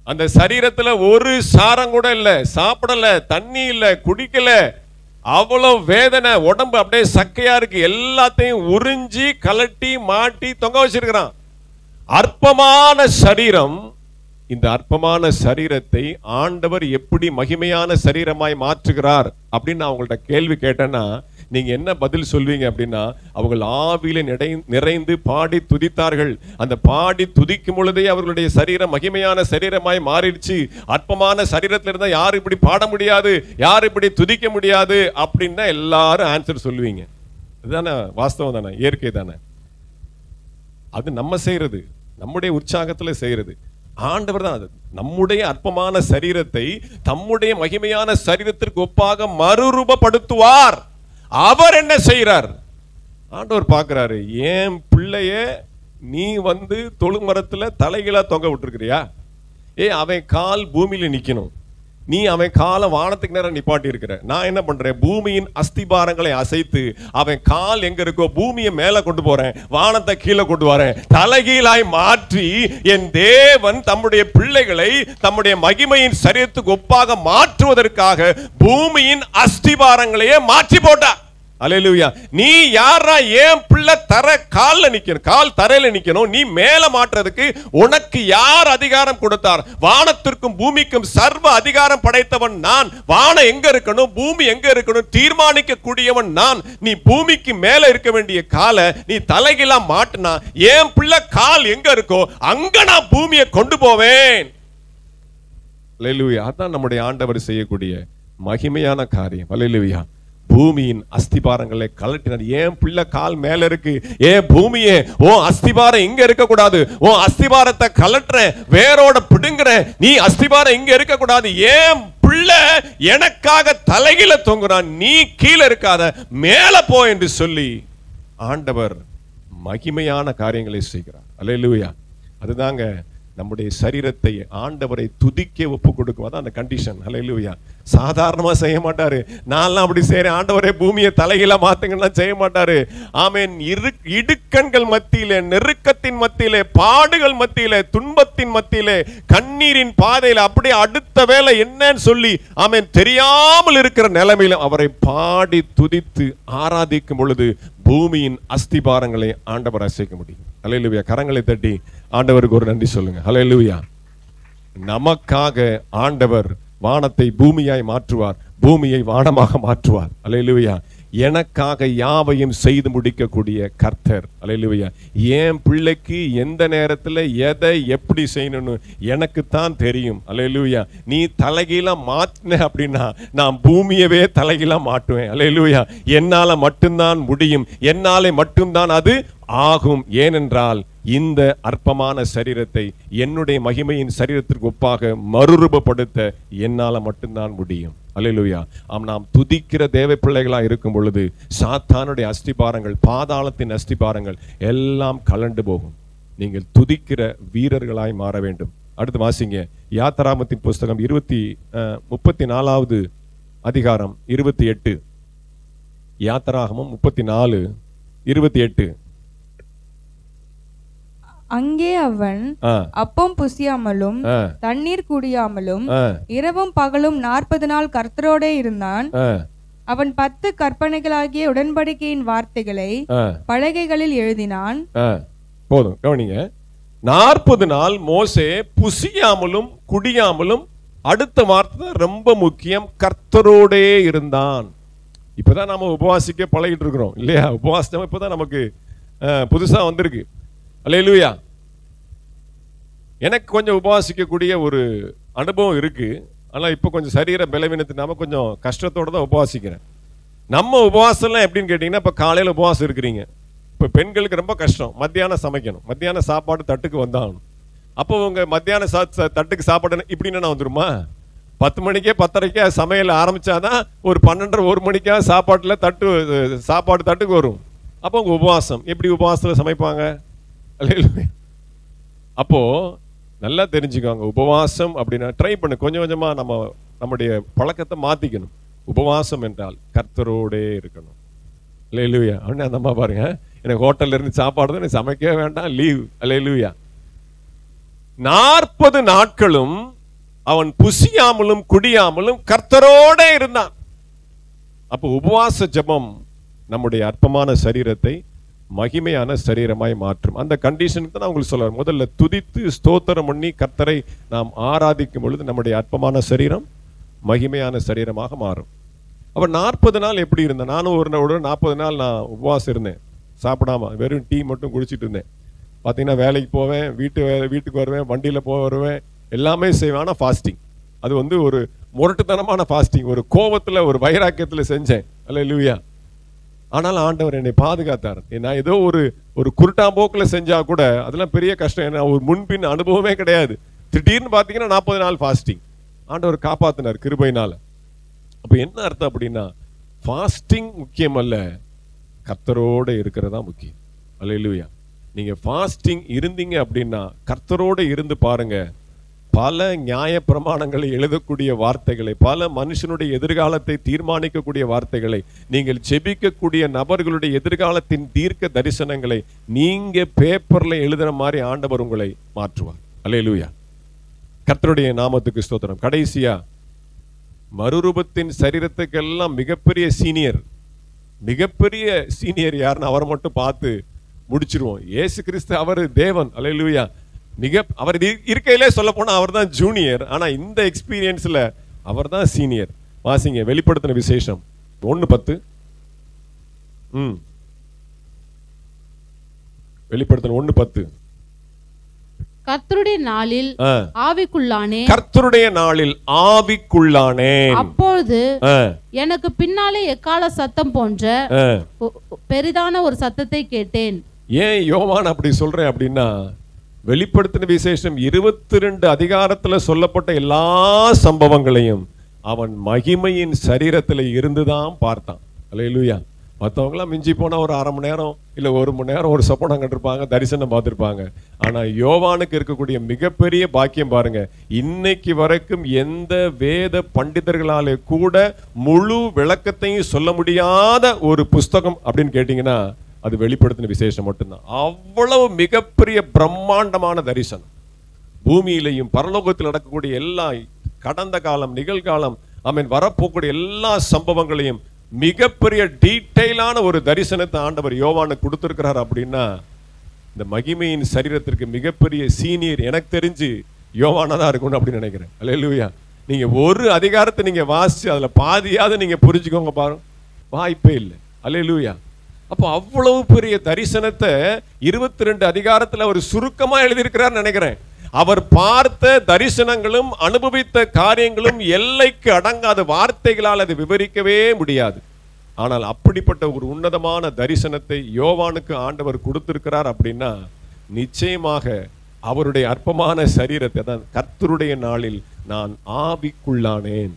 E: அந்த சரீரத்துல ஒரு சாரம் கூட இல்ல, சாப்பிடல, தண்ணி இல்ல, குடிக்கல, அவ்வளவு வேதனை, உடம்பு அப்படியே சக்கையா இருக்கு. எல்லாத்தையும் உறிஞ்சி கலட்டி மாட்டி தொங்க வச்சிருக்கிறான். அற்பமான சரீரம். இந்த அற்பமான சரீரத்தை ஆண்டவர் எப்படி மகிமையான சரீரமாய் மாற்றுகிறார் அப்படின்னு நான் அவங்கள்ட்ட கேள்வி கேட்டேன்னா நீங்க என்ன பதில் சொல்வீங்க அப்படின்னா, அவர்கள் ஆவியில நிறைந்து பாடி துதித்தார்கள். அந்த பாடி துதிக்கும் பொழுதே அவர்களுடைய சரீரம் மகிமையான சரீரமாய் மாறிடுச்சு. அற்பமான சரீரத்தில் இருந்தா யாரும் இப்படி பாட முடியாது, யாரும் இப்படி துதிக்க முடியாது அப்படின்னா எல்லாரும் ஆன்சர் சொல்லுவீங்க. இதுதானே வாஸ்தவம் தானே, இயற்கை தானே. அது நம்ம செய்யறது, நம்முடைய உற்சாகத்துல செய்யறது. ஆண்டவர் தான் அது நம்முடைய அற்பமான சரீரத்தை தம்முடைய மகிமையான சரீரத்திற்கு ஒப்பாக மறுரூபப்படுத்துவார். அவர் என்ன செய்யறார்? ஆண்டவர் பார்க்கிறாரு, ஏன் பிள்ளைய நீ வந்து தொழுமரத்துல தலைகீழா தொங்க விட்டுருக்கிறியா? அவன் கால் பூமியில நிக்கணும், நீ அவன் காலை வானத்துக்கு நேரம் நிப்பாட்டி இருக்கிற. நான் என்ன பண்றேன், பூமியின் அஸ்திபாரங்களை அசைத்து அவன் கால் எங்க இருக்கோ பூமியை மேல கொண்டு போறேன், வானத்தை கீழே கொண்டு வரேன். தலைகீழாய் மாற்றி என் தேவன் தம்முடைய பிள்ளைகளை தம்முடைய மகிமையின் சரீரத்துக்கு ஒப்பாக மாற்றுவதற்காக பூமியின் அஸ்திபாரங்களையே மாற்றி போட்டார். அல்லேலூயா. நீ யாரா ஏன் பிள்ளை தர கால்ல நிக்கணும், கால் தரையில நிக்கணும், நீ மேல மாற்றுறதுக்கு உனக்கு யார் அதிகாரம் கொடுத்தார்? வானத்திற்கும் பூமிக்கும் சர்வ அதிகாரம் படைத்தவன் நான். வானம் எங்க இருக்கணும், பூமி எங்க இருக்கணும் தீர்மானிக்க கூடியவன் நான். நீ பூமிக்கு மேல இருக்க வேண்டிய காலை நீ தலைகீழா மாட்டினா ஏன் பிள்ளை கால் எங்க இருக்கோ அங்க நான் பூமியை கொண்டு போவேன். அல்லேலூயா. அதான் நம்முடைய ஆண்டவர் செய்யக்கூடிய மகிமையான காரியம். அல்லேலூயா. பூமியின் அஸ்திபாரங்களை கலட்டினார். ஏன் பிள்ளை கால் மேல இருக்கு, ஏன் பூமியே ஓ அஸ்திபாரம் இங்க இருக்க கூடாது, ஓ அஸ்திபாரத்தை கலட்டுற வேரோட பிடுங்குற, நீ அஸ்திபாரம் இங்க இருக்க கூடாது, ஏன் பிள்ளை எனக்காக தலைகீழ தொங்குறான், நீ கீழே இருக்காத மேல போ என்று சொல்லி ஆண்டவர் மகிமையான காரியங்களை செய்கிறார். அல்லேலூயா. அதுதாங்க நம்முடைய சரீரத்தை ஆண்டவரை துதிக்க ஒப்பு கொடுக்கும். அதான் அந்த கண்டிஷன். அல்லேலூயா. சாதாரணமா செய்ய மாட்டாரு. நான்லாம் அப்படி செய்யறேன் ஆண்டவரே பூமியை தலைகீழா மாத்துங்கன்னா செய்ய மாட்டாரு. ஆமென். இடுக்கண்கள் மத்தியிலே, நெருக்கத்தின் மத்தியிலே, பாடுகள் மத்தியிலே, துன்பத்தின் மத்தியிலே, கண்ணீரின் பாதையில அப்படியே அடுத்த வேலை என்னன்னு சொல்லி ஆமென் தெரியாமல் இருக்கிற நிலைமையில அவரை பாடி துதித்து ஆராதிக்கும் பொழுது பூமியின் அஸ்திபாரங்களை ஆண்டவர் அசைக்க முடியும். அல்லேலூயா. கரங்களை தட்டி ஆண்டவருக்கு ஒரு நன்றி சொல்லுங்க. அல்லேலூயா. நமக்காக ஆண்டவர் வானத்தை பூமியாய் மாற்றுவார், பூமியை வானமாக மாற்றுவார். அல்லேலூயா. எனக்காக யாவையும் செய்து முடிக்கக்கூடிய கர்த்தர். அல்லேலூயா. என் பிள்ளைக்கு எந்த நேரத்தில் எதை எப்படி செய்யணும்னு எனக்கு தான் தெரியும். அல்லேலூயா. நீ தலைகீழா மாற்றின அப்படின்னா நான் பூமியவே தலைகீழா மாட்டுவேன். அல்லேலூயா. என்னால மட்டும்தான் முடியும், என்னாலே மட்டும்தான் அது ஆகும். ஏனென்றால் இந்த அற்பமான சரீரத்தை என்னுடைய மகிமையின் சரீரத்திற்கு ஒப்பாக மறுரூபப்படுத்த என்னால மட்டும்தான் முடியும். அல்லேலூயா. நாம் துதிக்கிற தேவ பிள்ளைகளா இருக்கும் பொழுது சாத்தானுடைய அஸ்திபாரங்கள், பாதாளத்தின் அஸ்திபாரங்கள் எல்லாம் கலண்டு போகும். நீங்கள் துதிக்கிற வீரர்களாய் மாற வேண்டும். அடுத்து வாசிங்க யாத்திராகமத்தின் புஸ்தகம் 34வது அதிகாரம் 28. யாத்திராகமம் 34:28.
F: அங்கே அவன் அப்பம் புசியாமலும் தண்ணீர் குடியாமலும் இரவும் பகலும் 40 நாள் கர்த்தரோடே இருந்தான். அவன் 10 கற்பனைகளாகிய உடன்படிக்கையின் வார்த்தைகளை பலகைகளில் எழுதினான்.
E: போதும், கவனிங்க. 40 நாள் மோசே புசியாமலும் குடியாமலும், அடுத்த வார்த்தை ரொம்ப முக்கியம், கர்த்தரோடே இருந்தான். இப்பதான் நாம உபவாசிக்க பழகிட்டு இருக்கிறோம் இல்லையா? உபவாசம் இப்பதான் நமக்கு புதுசா வந்திருக்கு. அல்லேலூயா. எனக்கு கொஞ்சம் உபவாசிக்கக்கூடிய ஒரு அனுபவம் இருக்கு. ஆனால் இப்போ கொஞ்சம் சரீர பலவீனத்தினால கொஞ்சம் கஷ்டத்தோட தான் உபவாசிக்கிறேன். நம்ம உபவாசம்லாம் எப்படின்னு கேட்டிங்கன்னா, இப்போ காலையில் உபவாசம் இருக்கிறீங்க. இப்போ பெண்களுக்கு ரொம்ப கஷ்டம், மத்தியானம் சமைக்கணும், மத்தியான சாப்பாடு தட்டுக்கு வந்தாகணும். அப்போ உங்கள் மத்தியான தட்டுக்கு சாப்பாடு இப்படின்னு நான் வந்துருமா? 10 மணிக்கே 10:30 சமையல் ஆரம்பிச்சாதான் ஒரு 12:30 1 மணிக்கா சாப்பாடு தட்டுக்கு வரும். அப்போ உங்கள் உபவாசம் எப்படி உபவாசத்தில் சமைப்பாங்க? அப்போ நல்லா தெரிஞ்சுக்கோங்க, உபவாசம் அப்படின்னா ட்ரை பண்ணு, கொஞ்சம் கொஞ்சமா நம்முடைய பழக்கத்தை மாத்திக்கணும். உபவாசம் என்றால் கர்த்தரோடே இருக்கணும். அல்லேலூயா. அப்படின்னு அந்த அம்மா பாருங்க, எனக்கு ஹோட்டல்ல இருந்து சாப்பாடு தான், சமைக்கவே வேண்டாம், லீவ். அல்லேலூயா. 40 நாட்களும் அவன் புசியாமலும் குடியாமலும் கர்த்தரோட இருந்தான். அப்போ உபவாச ஜெபம் நம்முடைய அற்பமான சரீரத்தை மகிமையான சரீரமாய் மாற்றும். அந்த கண்டிஷனுக்கு தான் உங்களுக்கு சொல்றார். முதல்ல துதித்து ஸ்தோத்திரம் பண்ணி கர்த்தரை நாம் ஆராதிக்கும் பொழுது நம்முடைய அற்பமான சரீரம் மகிமையான சரீரமாக மாறும். அப்ப 40 நாள் எப்படி இருந்தேன்? நானும் ஒரு 40 நாள் நான் உபவாசம் இருந்தேன், சாப்பிடாம வெறும் டீ மட்டும் குடிச்சிட்டு இருந்தேன். பார்த்தீங்கன்னா வேலைக்கு போவேன், வீட்டுக்கு வருவேன், வண்டியில் வருவேன், எல்லாமே செய்வேன். ஆனால் ஃபாஸ்டிங் அது ஒரு முரட்டுத்தனமான ஃபாஸ்டிங், ஒரு கோபத்தில் ஒரு வைராக்கியத்தில் செஞ்சேன். அல்லேலூயா. ஆனால் ஆண்டவர் என்னை பாதுகாத்தார். நான் ஏதோ ஒரு குருட்டாம்போக்கில் செஞ்சா கூட அதெல்லாம் பெரிய கஷ்டம். ஏன்னா ஒரு முன்பின் அனுபவமே கிடையாது. திடீர்னு பார்த்தீங்கன்னா 40 நாள் ஃபாஸ்டிங் ஆண்டவர் காப்பாத்தினார் கிருபையினால. அப்போ என்ன அர்த்தம் அப்படின்னா, ஃபாஸ்டிங் முக்கியம் அல்ல, கர்த்தரோட இருக்கிறதா முக்கியம். அல்லேலூயா. நீங்க ஃபாஸ்டிங் இருந்தீங்க அப்படின்னா கர்த்தரோட இருந்து பாருங்க, பல நியாய பிரமாணங்களை எழுதக்கூடிய வார்த்தைகளை, பல மனுஷனுடைய எதிர்காலத்தை தீர்மானிக்கக்கூடிய வார்த்தைகளை, நீங்கள் ஜெபிக்கக்கூடிய நபர்களுடைய எதிர்காலத்தின் தீர்க்க தரிசனங்களை நீங்க பேப்பர்ல எழுதுற மாதிரி ஆண்டவர் உங்களை மாற்றுவார். அல்லேலூயா. கர்த்தருடைய நாமத்துக்கு ஸ்தோத்திரம். கடைசியா மறுரூபத்தின் சரீரத்துக்கெல்லாம் மிகப்பெரிய சீனியர் யாருன்னு அவரை மட்டும் பார்த்து முடிச்சிருவோம். இயேசு கிறிஸ்து அவர் தேவன். அல்லேலூயா. அவர் இருக்கையிலே சொல்ல போனா அவர் தான் ஜூனியர். ஆனா இந்த எக்ஸ்பீரியன்ஸ்ல அவர் தான் சீனியர். வாசிங்க வெளிப்படுத்தின விசேஷம் 1:10. வெளிப்படுத்தின 1:10.
B: கர்த்தருடைய நாளில்
E: ஆவிக்குள்ளானே,
B: அப்பொழுது எனக்கு பின்னாலே எக்கால சத்தம் போன்ற பெரிதான ஒரு சத்தத்தை கேட்டேன்.
E: ஏன் யோவான் அப்படி சொல்றேன் அப்படின்னா, வெளிப்படுத்தின விசேஷம் 22 அதிகாரத்துல சொல்லப்பட்ட எல்லா சம்பவங்களையும் அவன் மகிமையின் சரீரத்துல இருந்துதான் பார்த்தான். அல்லேலூயா.
A: மற்றவங்களாம் மிஞ்சி போனா ஒரு அரை மணி நேரம் இல்ல 1 மணி நேரம் ஒரு சொப்பனம் கண்டிருப்பாங்க, தரிசனம் பார்த்திருப்பாங்க. ஆனா யோவானுக்கு இருக்கக்கூடிய மிகப்பெரிய பாக்கியம் பாருங்க, இன்னைக்கு வரைக்கும் எந்த வேத பண்டிதர்களாலே கூட முழு விளக்கத்தையும் சொல்ல முடியாத ஒரு புஸ்தகம் அப்படின்னு கேட்டீங்கன்னா அது வெளிப்படுத்தின விசேஷம் மட்டும்தான். அவ்வளவு மிகப்பெரிய பிரம்மாண்டமான தரிசனம். பூமியிலையும் பரலோகத்தில் நடக்கக்கூடிய எல்லா கடந்த காலம், நிகழ்காலம், வரப்போக்கூடிய எல்லா சம்பவங்களையும் மிகப்பெரிய டீட்டெயிலான ஒரு தரிசனத்தை ஆண்டவர் யோவானுக்கு கொடுத்திருக்கிறார். அப்படின்னா இந்த மகிமையின் சரீரத்திற்கு மிகப்பெரிய சீனியர் எனக்கு தெரிஞ்சு யோவானா தான் இருக்கணும் அப்படின்னு நினைக்கிறேன். அல்லேலூயா. நீங்க ஒரு அதிகாரத்தை நீங்க வாசிச்சு அதுல பாதியாவது நீங்க புரிஞ்சுக்கோங்க பாருங்க, வாய்ப்பே இல்லை. அல்லேலூயா. அப்போ அவ்வளவு பெரிய தரிசனத்தை 22 அதிகாரத்துல அவர் சுருக்கமா எழுதியிருக்கிறார் நினைக்கிறேன். அவர் பார்த்த தரிசனங்களும் அனுபவித்த காரியங்களும் எல்லைக்கு அடங்காத வார்த்தைகளால் அதை விவரிக்கவே முடியாது. ஆனால் அப்படிப்பட்ட ஒரு உன்னதமான தரிசனத்தை யோவானுக்கு ஆண்டவர் கொடுத்திருக்கிறார். அப்படின்னா நிச்சயமாக அவருடைய அற்பமான சரீரத்தை தான் கர்த்தருடைய நாளில் நான் ஆவிக்குள்ளானேன்.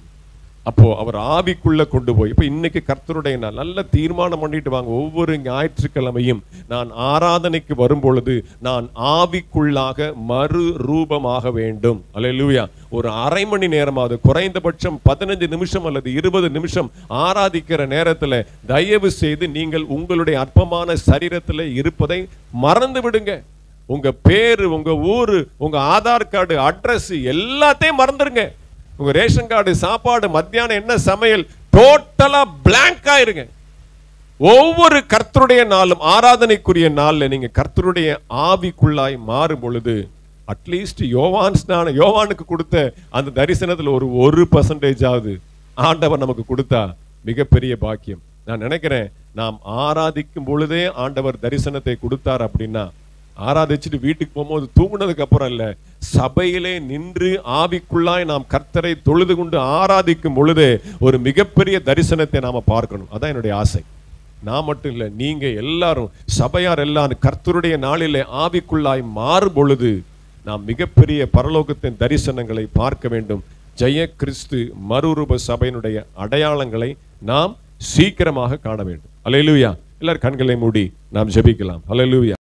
A: அப்போ அவர் ஆவிக்குள்ள கொண்டு போய், இப்ப இன்னைக்கு கர்த்தருடைய நாள், நல்ல தீர்மானம் பண்ணிட்டு வாங்க. ஒவ்வொரு ஞாயிற்றுக்கிழமையும் நான் ஆராதனைக்கு வரும் பொழுது நான் ஆவிக்குள்ளாக மறு ரூபமாக வேண்டும். அல்லேலூயா. ஒரு அரை மணி நேரமாவது, குறைந்தபட்சம் 15 நிமிஷம் அல்லது 20 நிமிஷம் ஆராதிக்கிற நேரத்துல தயவு செய்து நீங்கள் உங்களுடைய அற்பமான சரீரத்தில் இருப்பதை மறந்து விடுங்க. உங்க பேரு, உங்க ஊரு, உங்க ஆதார் கார்டு, அட்ரஸ் எல்லாத்தையும் மறந்துருங்க. உங்க ரேஷன் கார்டு, சாப்பாடு, மத்தியானம் என்ன சமையல், டோட்டலா பிளாங்கா இருங்க. ஒவ்வொரு கர்த்தருடைய நாளும், ஆராதனைக்குரிய நாள்ல நீங்க கர்த்தருடைய ஆவிக்குள்ளாய் மாறும் பொழுது அட்லீஸ்ட் யோவானுக்கு கொடுத்த அந்த தரிசனத்துல ஒரு 1% ஆண்டவர் நமக்கு கொடுத்தா மிகப்பெரிய பாக்கியம். நான் நினைக்கிறேன், நாம் ஆராதிக்கும் பொழுதே ஆண்டவர் தரிசனத்தை கொடுத்தார். அப்படின்னா ஆராதிச்சுட்டு வீட்டுக்கு போகும்போது தூங்குனதுக்கு அப்புறம் இல்ல, சபையிலே நின்று ஆவிக்குள்ளாய் நாம் கர்த்தரை தொழுது கொண்டு ஆராதிக்கும் பொழுதே ஒரு மிகப்பெரிய தரிசனத்தை நாம பார்க்கணும். அதான் என்னுடைய ஆசை. நான் மட்டும் இல்ல, நீங்க எல்லாரும், சபையார் எல்லாரும் கர்த்தருடைய நாளிலே ஆவிக்குள்ளாய் மாறும் பொழுது நாம் மிகப்பெரிய பரலோகத்தின் தரிசனங்களை பார்க்க வேண்டும். ஜெய கிறிஸ்து மறுரூப சபையினுடைய அடையாளங்களை நாம் சீக்கிரமாக காண வேண்டும். அல்லேலூயா. எல்லாரும் கண்களை மூடி நாம் ஜெபிக்கலாம். அல்லேலூயா.